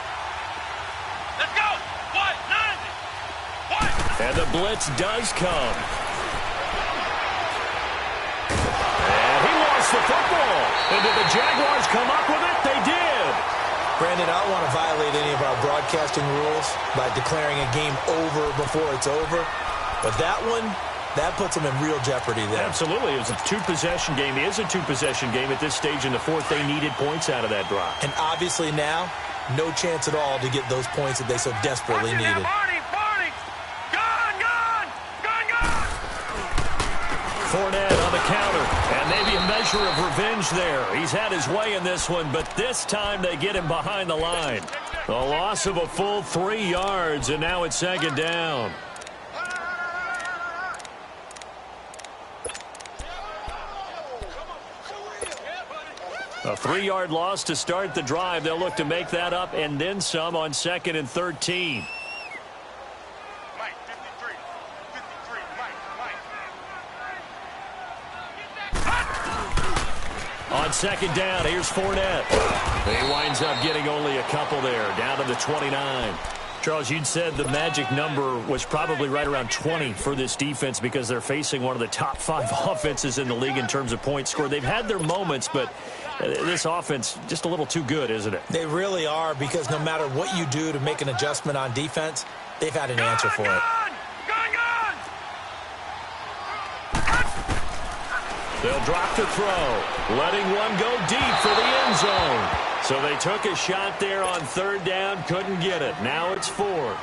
E: Let's go. What? 90. What?
C: And the blitz does come. And he lost the football. And did the Jaguars come up with it? They did.
D: Brandon, I don't want to violate any of our broadcasting rules by declaring a game over before it's over. But that one, that puts them in real jeopardy there.
C: Absolutely. It was a two-possession game. It is a two-possession game at this stage in the fourth. They needed points out of that drive.
D: And obviously now, no chance at all to get those points that they so desperately needed.
E: Barney, Barney. Gone, gone. Gone, gone.
C: Fournette on the counter. And maybe a measure of revenge there. He's had his way in this one, but this time they get him behind the line. A loss of a full 3 yards, and now it's second down. A 3-yard loss to start the drive. They'll look to make that up and then some on second and 13.
E: Mike, 53. 53, Mike.
C: On second down, here's Fournette. He winds up getting only a couple there, down to the 29. Charles, you'd said the magic number was probably right around 20 for this defense because they're facing one of the top 5 offenses in the league in terms of points scored. They've had their moments, but this offense just a little too good, isn't it?
D: They really are, because no matter what you do to make an adjustment on defense, they've had an answer for it.
C: They'll drop the throw, letting one go deep for the end zone. So they took a shot there on third down, couldn't get it. Now it's fourth.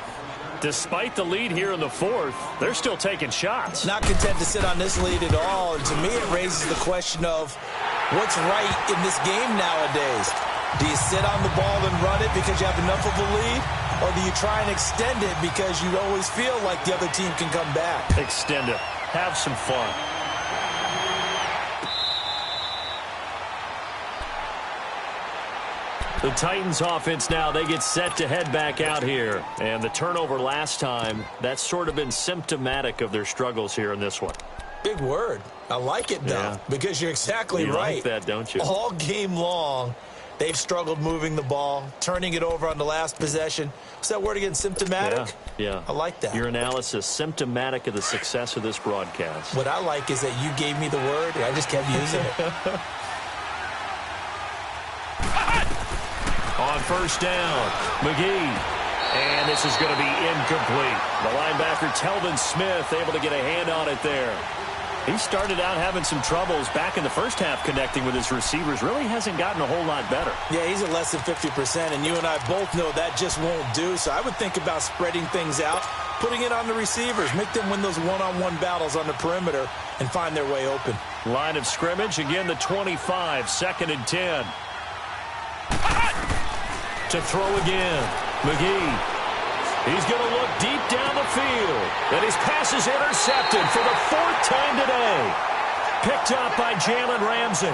C: Despite the lead here in the fourth, they're still taking shots.
D: Not content to sit on this lead at all. And to me, it raises the question of what's right in this game nowadays. Do you sit on the ball and run it because you have enough of a lead? Or do you try and extend it because you always feel like the other team can come back?
C: Extend it. Have some fun. The Titans offense now, they get set to head back out here. And the turnover last time, that's sort of been symptomatic of their struggles here in this one.
D: Big word. I like it, though, because you're exactly right.
C: You like that, don't you?
D: All game long, they've struggled moving the ball, turning it over on the last possession. What's that word again, symptomatic?
C: Yeah.
D: I like that.
C: Your analysis, symptomatic of the success of this broadcast.
D: What I like is that you gave me the word, and I just kept using it.
C: On first down, McGee. And this is going to be incomplete. The linebacker, Telvin Smith, able to get a hand on it there. He started out having some troubles back in the first half connecting with his receivers. Really hasn't gotten a whole lot better.
D: Yeah, he's at less than 50%, and you and I both know that just won't do. So I would think about spreading things out, putting it on the receivers, make them win those one-on-one battles on the perimeter, and find their way open.
C: Line of scrimmage, again the 25, 2nd and 10. To throw again, McGee. He's going to look deep down the field. And his pass is intercepted for the 4th time today. Picked up by Jalen Ramsey.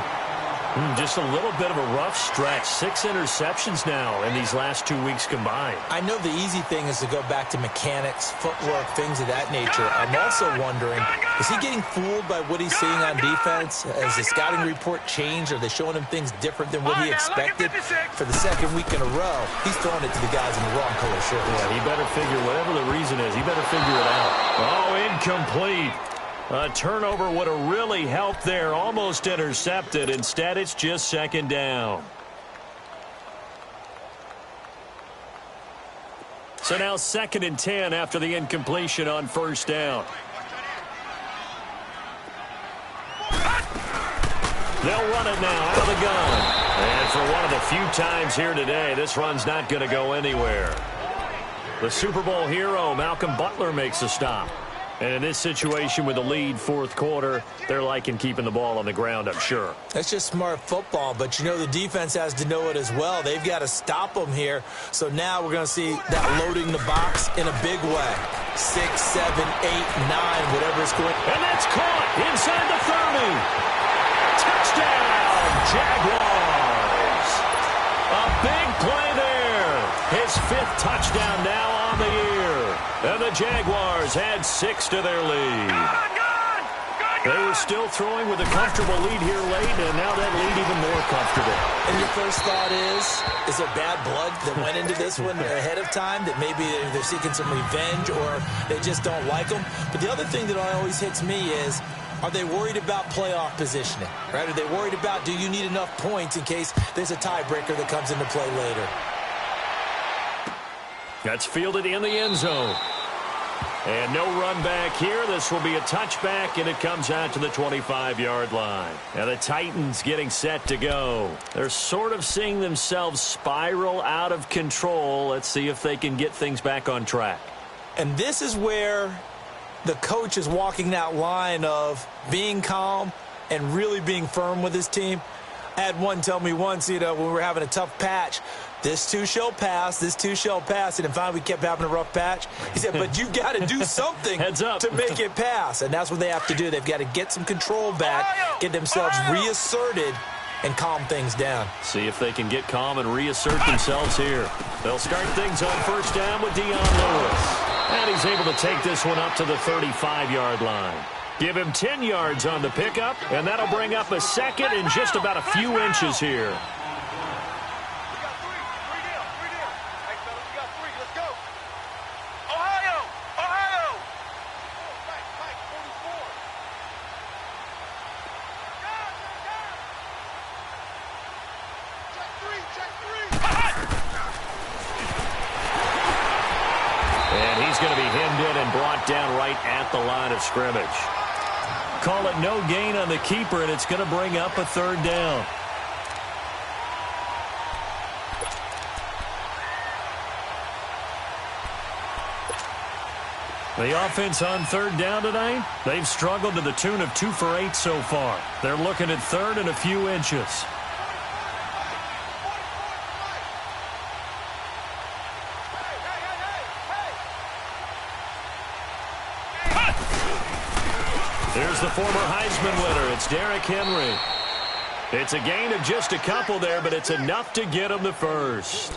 C: Just a little bit of a rough stretch. 6 interceptions now in these last 2 weeks combined.
D: I know the easy thing is to go back to mechanics, footwork, things of that nature. I'm also wondering, is he getting fooled by what he's seeing on defense? Has the scouting report changed? Are they showing him things different than what he expected? For the 2nd week in a row, he's throwing it to the guys in the wrong color shirts.
C: Yeah, he better figure, whatever the reason is, he better figure it out. Oh, incomplete. A turnover would have really helped there. Almost intercepted. Instead, it's just 2nd down. So now 2nd and 10 after the incompletion on first down. They'll run it now out of the gun. And for one of the few times here today, this run's not going to go anywhere. The Super Bowl hero, Malcolm Butler, makes a stop. And in this situation with the lead 4th quarter, they're liking keeping the ball on the ground, I'm sure.
D: That's just smart football, but you know the defense has to know it as well. They've got to stop them here. So now we're going to see that loading the box in a big way. 6, 7, 8, 9, whatever it's going.
C: And that's caught inside the 30. Touchdown, Jaguars. A big play there. His 5th touchdown now on the year. And the Jaguars had 6 to their lead. They were still throwing with a comfortable lead here late, and now that lead even more comfortable.
D: And your first thought is there bad blood that went into this one ahead of time, that maybe they're seeking some revenge or they just don't like them? But the other thing that always hits me is, are they worried about playoff positioning? Right? Are they worried about, do you need enough points in case there's a tiebreaker that comes into play later?
C: That's fielded in the end zone. And no run back here. This will be a touchback, and it comes out to the 25-yard line. And the Titans getting set to go. They're sort of seeing themselves spiral out of control. Let's see if they can get things back on track.
D: And this is where the coach is walking that line of being calm and really being firm with his team. I had one tell me once, when we were having a tough patch, this too shall pass, this too shall pass. And finally we kept having a rough patch. He said, but you've got to do something to make it pass. And that's what they have to do. They've got to get some control back, get themselves reasserted, and calm things down.
C: See if they can get calm and reassert themselves here. They'll start things on first down with Dion Lewis. And he's able to take this one up to the 35-yard line. Give him 10 yards on the pickup, and that'll bring up a second in just about a few inches here. And he's going to be hemmed in and brought down right at the line of scrimmage. Call it no gain on the keeper, and it's going to bring up a third down. The offense on third down tonight, they've struggled to the tune of 2 for 8 so far. They're looking at third and a few inches. Here's the former Heisman winner. It's Derrick Henry. It's a gain of just a couple there, but it's enough to get him the first.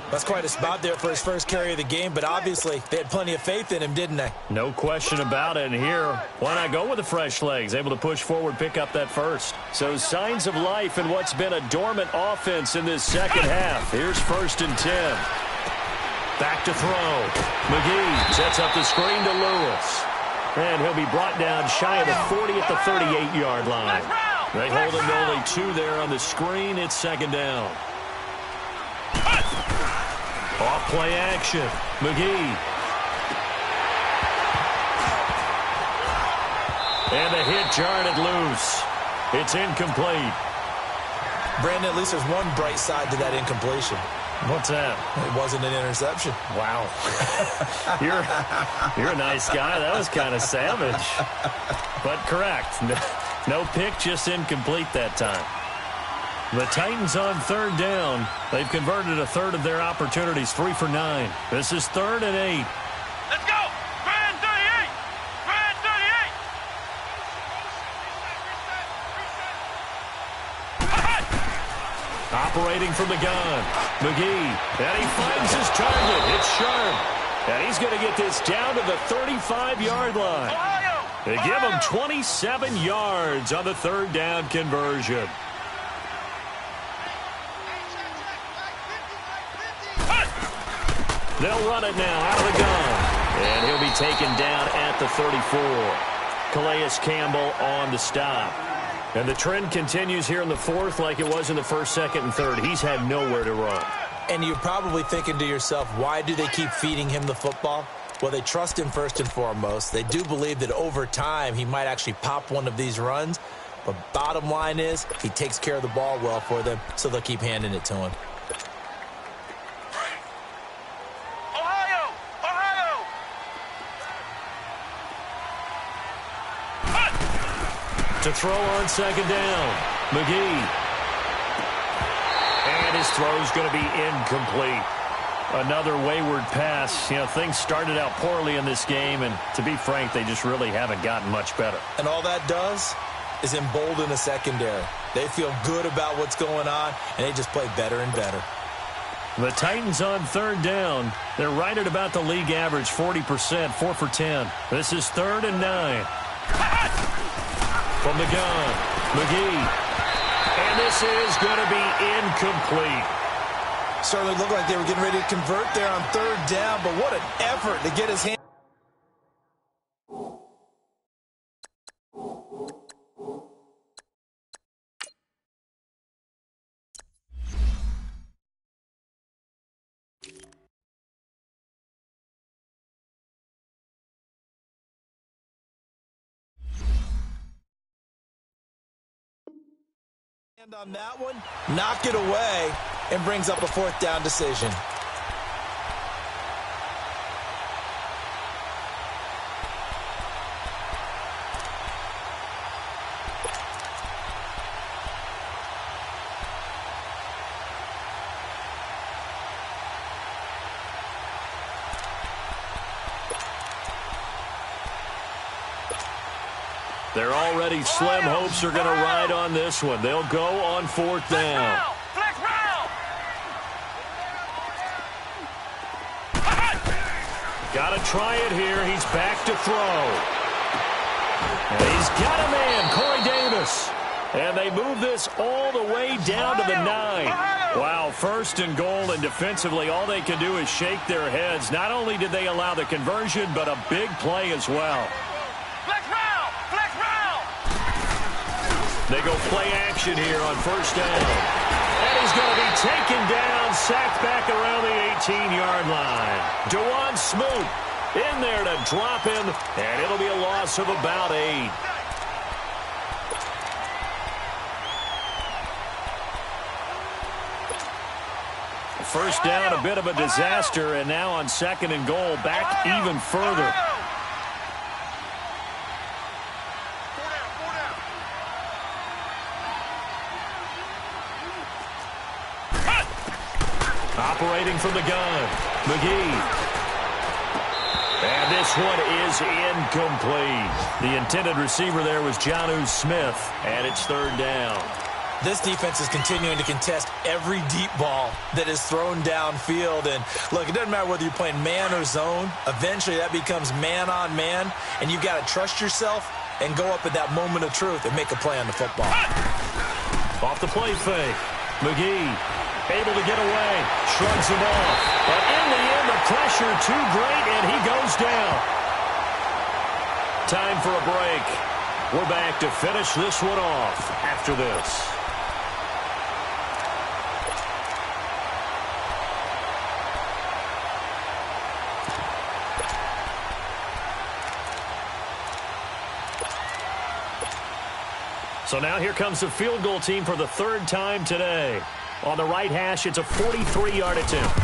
D: That's quite a spot there for his first carry of the game, but obviously they had plenty of faith in him, didn't they?
C: No question about it. And here, why not go with the fresh legs? Able to push forward, pick up that first. So signs of life in what's been a dormant offense in this second half. Here's 1st and 10. Back to throw. McGee sets up the screen to Lewis. And he'll be brought down shy of the 40 at the 38-yard line. They hold him to only 2 there on the screen. It's 2nd down. Off play action. McGee. And the hit jarred it loose. It's incomplete.
D: Brandon, at least there's one bright side to that incompletion.
C: What's that?
D: It wasn't an interception.
C: Wow. You're a nice guy. That was kind of savage. But correct. No pick, just incomplete that time. The Titans on third down. They've converted a third of their opportunities, 3 for 9. This is 3rd and 8.
E: Let's go! Grand 38! Grand 38!
C: Operating from the gun. McGee. And he finds his target. It's Sharp. And he's going to get this down to the 35-yard line. They give him 27 yards on the third down conversion. They'll run it now out of the gun. And he'll be taken down at the 34. Calais Campbell on the stop. And the trend continues here in the 4th like it was in the 1st, 2nd, and 3rd. He's had nowhere to run.
D: And you're probably thinking to yourself, why do they keep feeding him the football? Well, they trust him first and foremost. They do believe that over time he might actually pop one of these runs. But bottom line is he takes care of the ball well for them, so they'll keep handing it to him.
C: To throw on 2nd down. McGee. And his throw's going to be incomplete. Another wayward pass. You know, things started out poorly in this game, and to be frank, they just really haven't gotten much better.
D: And all that does is embolden the secondary. They feel good about what's going on, and they just play better and better.
C: The Titans on third down. They're right at about the league average, 40%, 4 for 10. This is 3rd and 9. From the gun, McGee. And this is going to be incomplete.
D: Certainly looked like they were getting ready to convert there on third down, but what an effort to get his hand. On that one, knock it away, and brings up a 4th down decision.
C: They're already slim hopes are going to ride on this one. They'll go on 4th down. Got to try it here. He's back to throw. And he's got a man, Corey Davis. And they move this all the way down to the 9. Wow, first and goal, and defensively all they can do is shake their heads. Not only did they allow the conversion, but a big play as well.
E: Flex round! Flex round!
C: They go play action here on first down. And he's going to be taken down, sacked back around the 18-yard line. DeJuan Smoot in there to drop him, and it'll be a loss of about 8. First down, a bit of a disaster, and now on second and goal, back even further. Operating from the gun, McGee. And this one is incomplete. The intended receiver there was Jonnu Smith, and it's third down.
D: This defense is continuing to contest every deep ball that is thrown downfield. And, look, it doesn't matter whether you're playing man or zone. Eventually, that becomes man-on-man, and you've got to trust yourself and go up at that moment of truth and make a play on the football.
C: Off the play fake. McGee able to get away. Shrugs him off. But in the end, the pressure too great, and he goes down. Time for a break. We're back to finish this one off after this. So now here comes the field goal team for the third time today. On the right hash, it's a 43-yard attempt.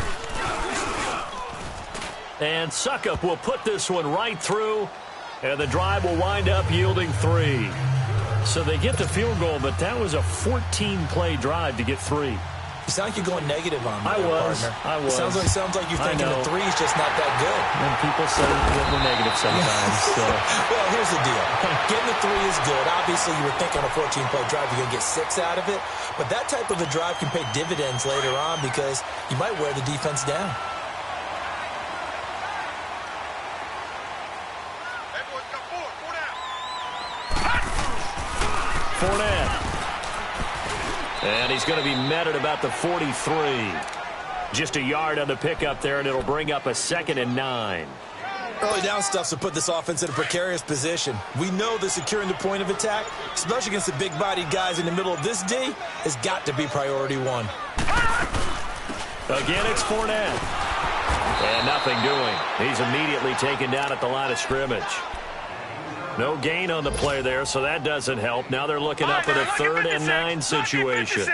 C: And Succop will put this one right through, and the drive will wind up yielding 3. So they get the field goal, but that was a 14-play drive to get 3.
D: You sound like you're going negative on me,
C: I was.
D: It sounds like you're thinking the 3 is just not that good.
C: And people say we're negative sometimes. So.
D: Well, here's the deal. Getting the 3 is good. Obviously, you were thinking a 14-play drive, you're going to get 6 out of it. But that type of a drive can pay dividends later on because you might wear the defense down.
C: Fournette. And he's going to be met at about the 43. Just a yard on the pickup there, and it'll bring up a 2nd and 9.
D: Early down stuff to put this offense in a precarious position. We know that securing the point of attack, especially against the big-bodied guys in the middle of this D, has got to be priority 1.
C: Again, it's Fournette. And nothing doing. He's immediately taken down at the line of scrimmage. No gain on the play there, so that doesn't help. Now they're looking up at a 3rd and 9 situation.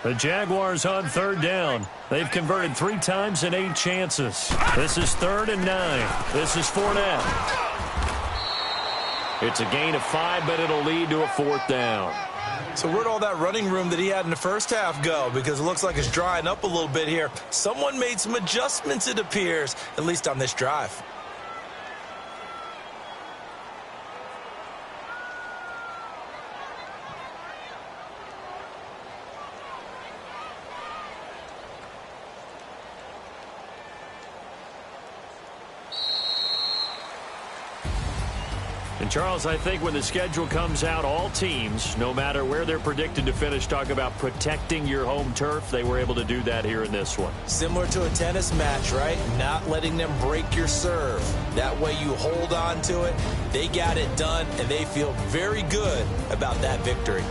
C: The Jaguars on third down. They've converted 3 times in 8 chances. This is 3rd and 9. This is Fournette. It's a gain of 5, but it'll lead to a 4th down.
D: So where'd all that running room that he had in the first half go? Because it looks like it's drying up a little bit here. Someone made some adjustments, it appears, at least on this drive.
C: And Charles, I think when the schedule comes out, all teams, no matter where they're predicted to finish, talk about protecting your home turf. They were able to do that here in this one.
D: Similar to a tennis match, right? Not letting them break your serve. That way you hold on to it. They got it done, and they feel very good about that victory.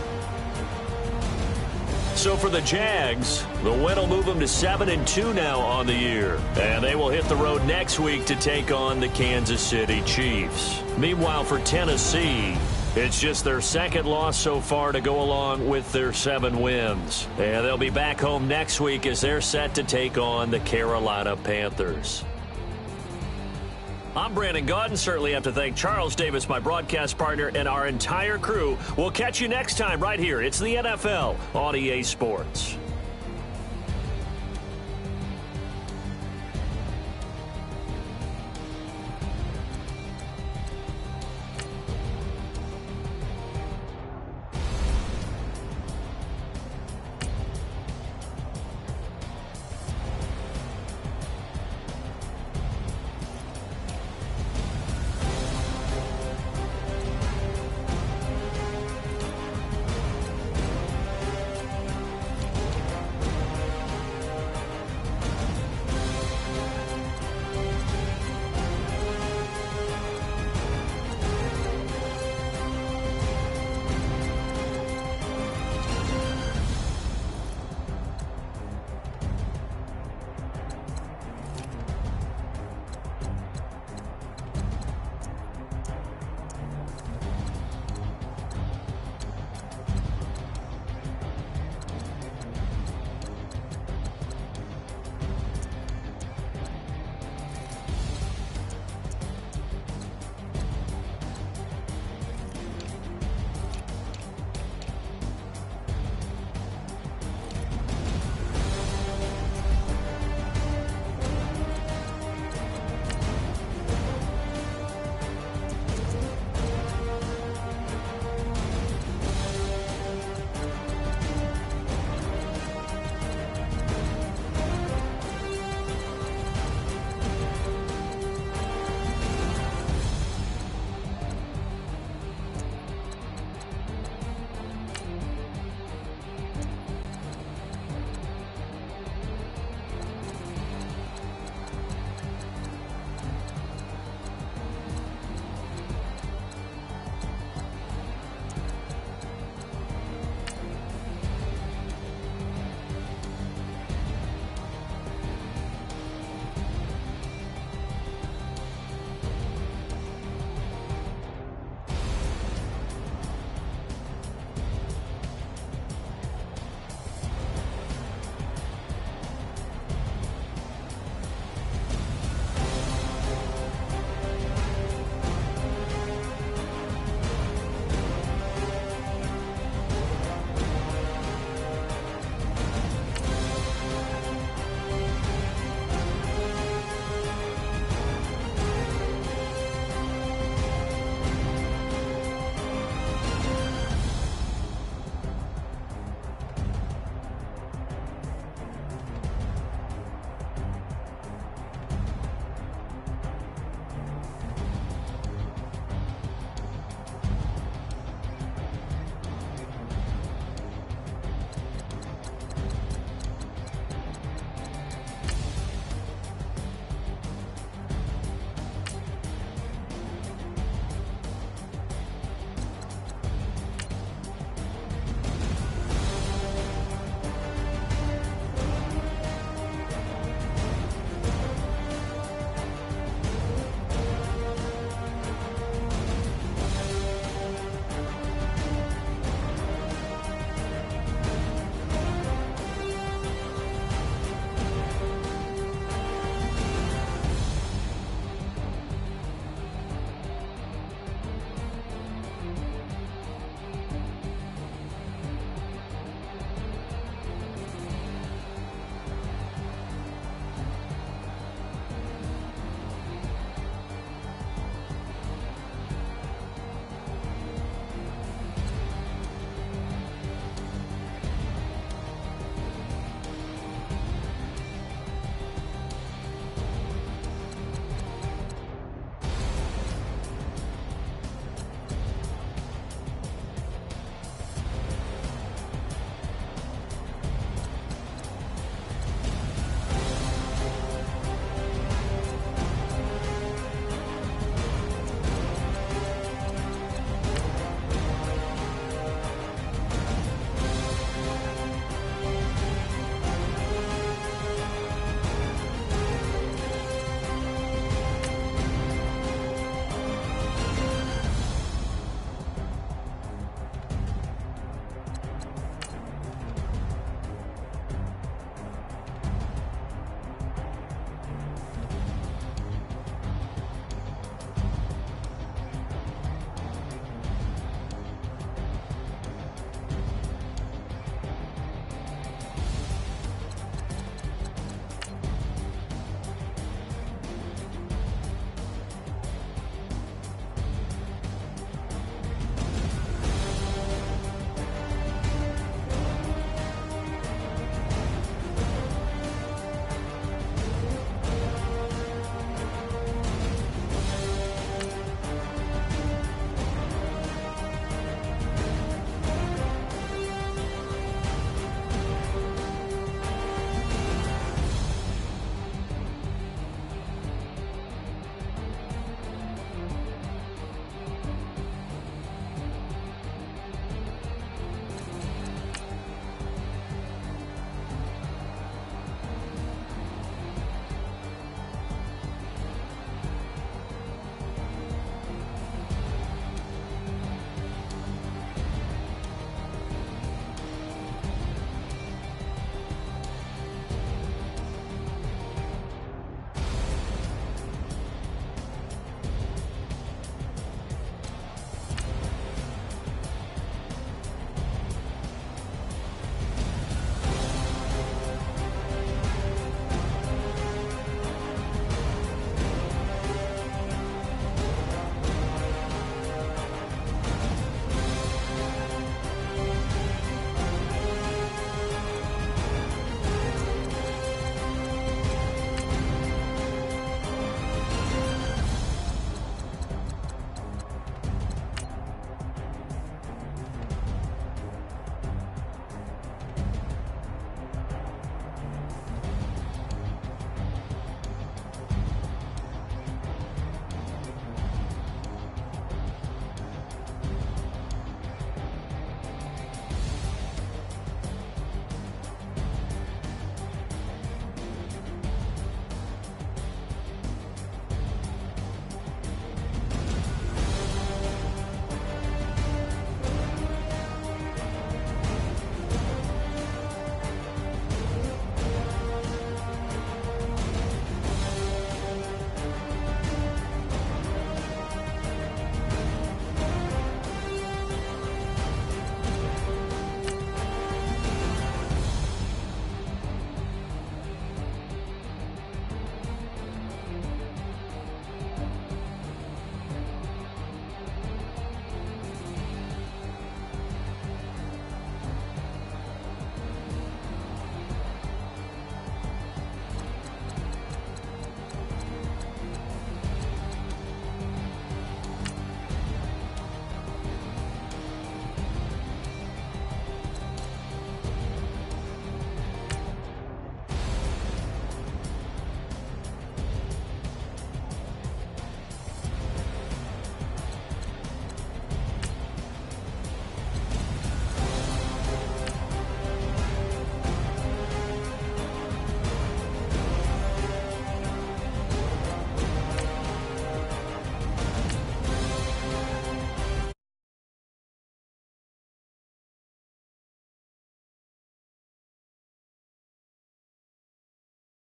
C: So for the Jags, the win will move them to 7-2 now on the year. And they will hit the road next week to take on the Kansas City Chiefs. Meanwhile, for Tennessee, it's just their 2nd loss so far to go along with their 7 wins. And they'll be back home next week as they're set to take on the Carolina Panthers. I'm Brandon Gaudin. Certainly have to thank Charles Davis, my broadcast partner, and our entire crew. We'll catch you next time right here. It's the NFL on EA Sports.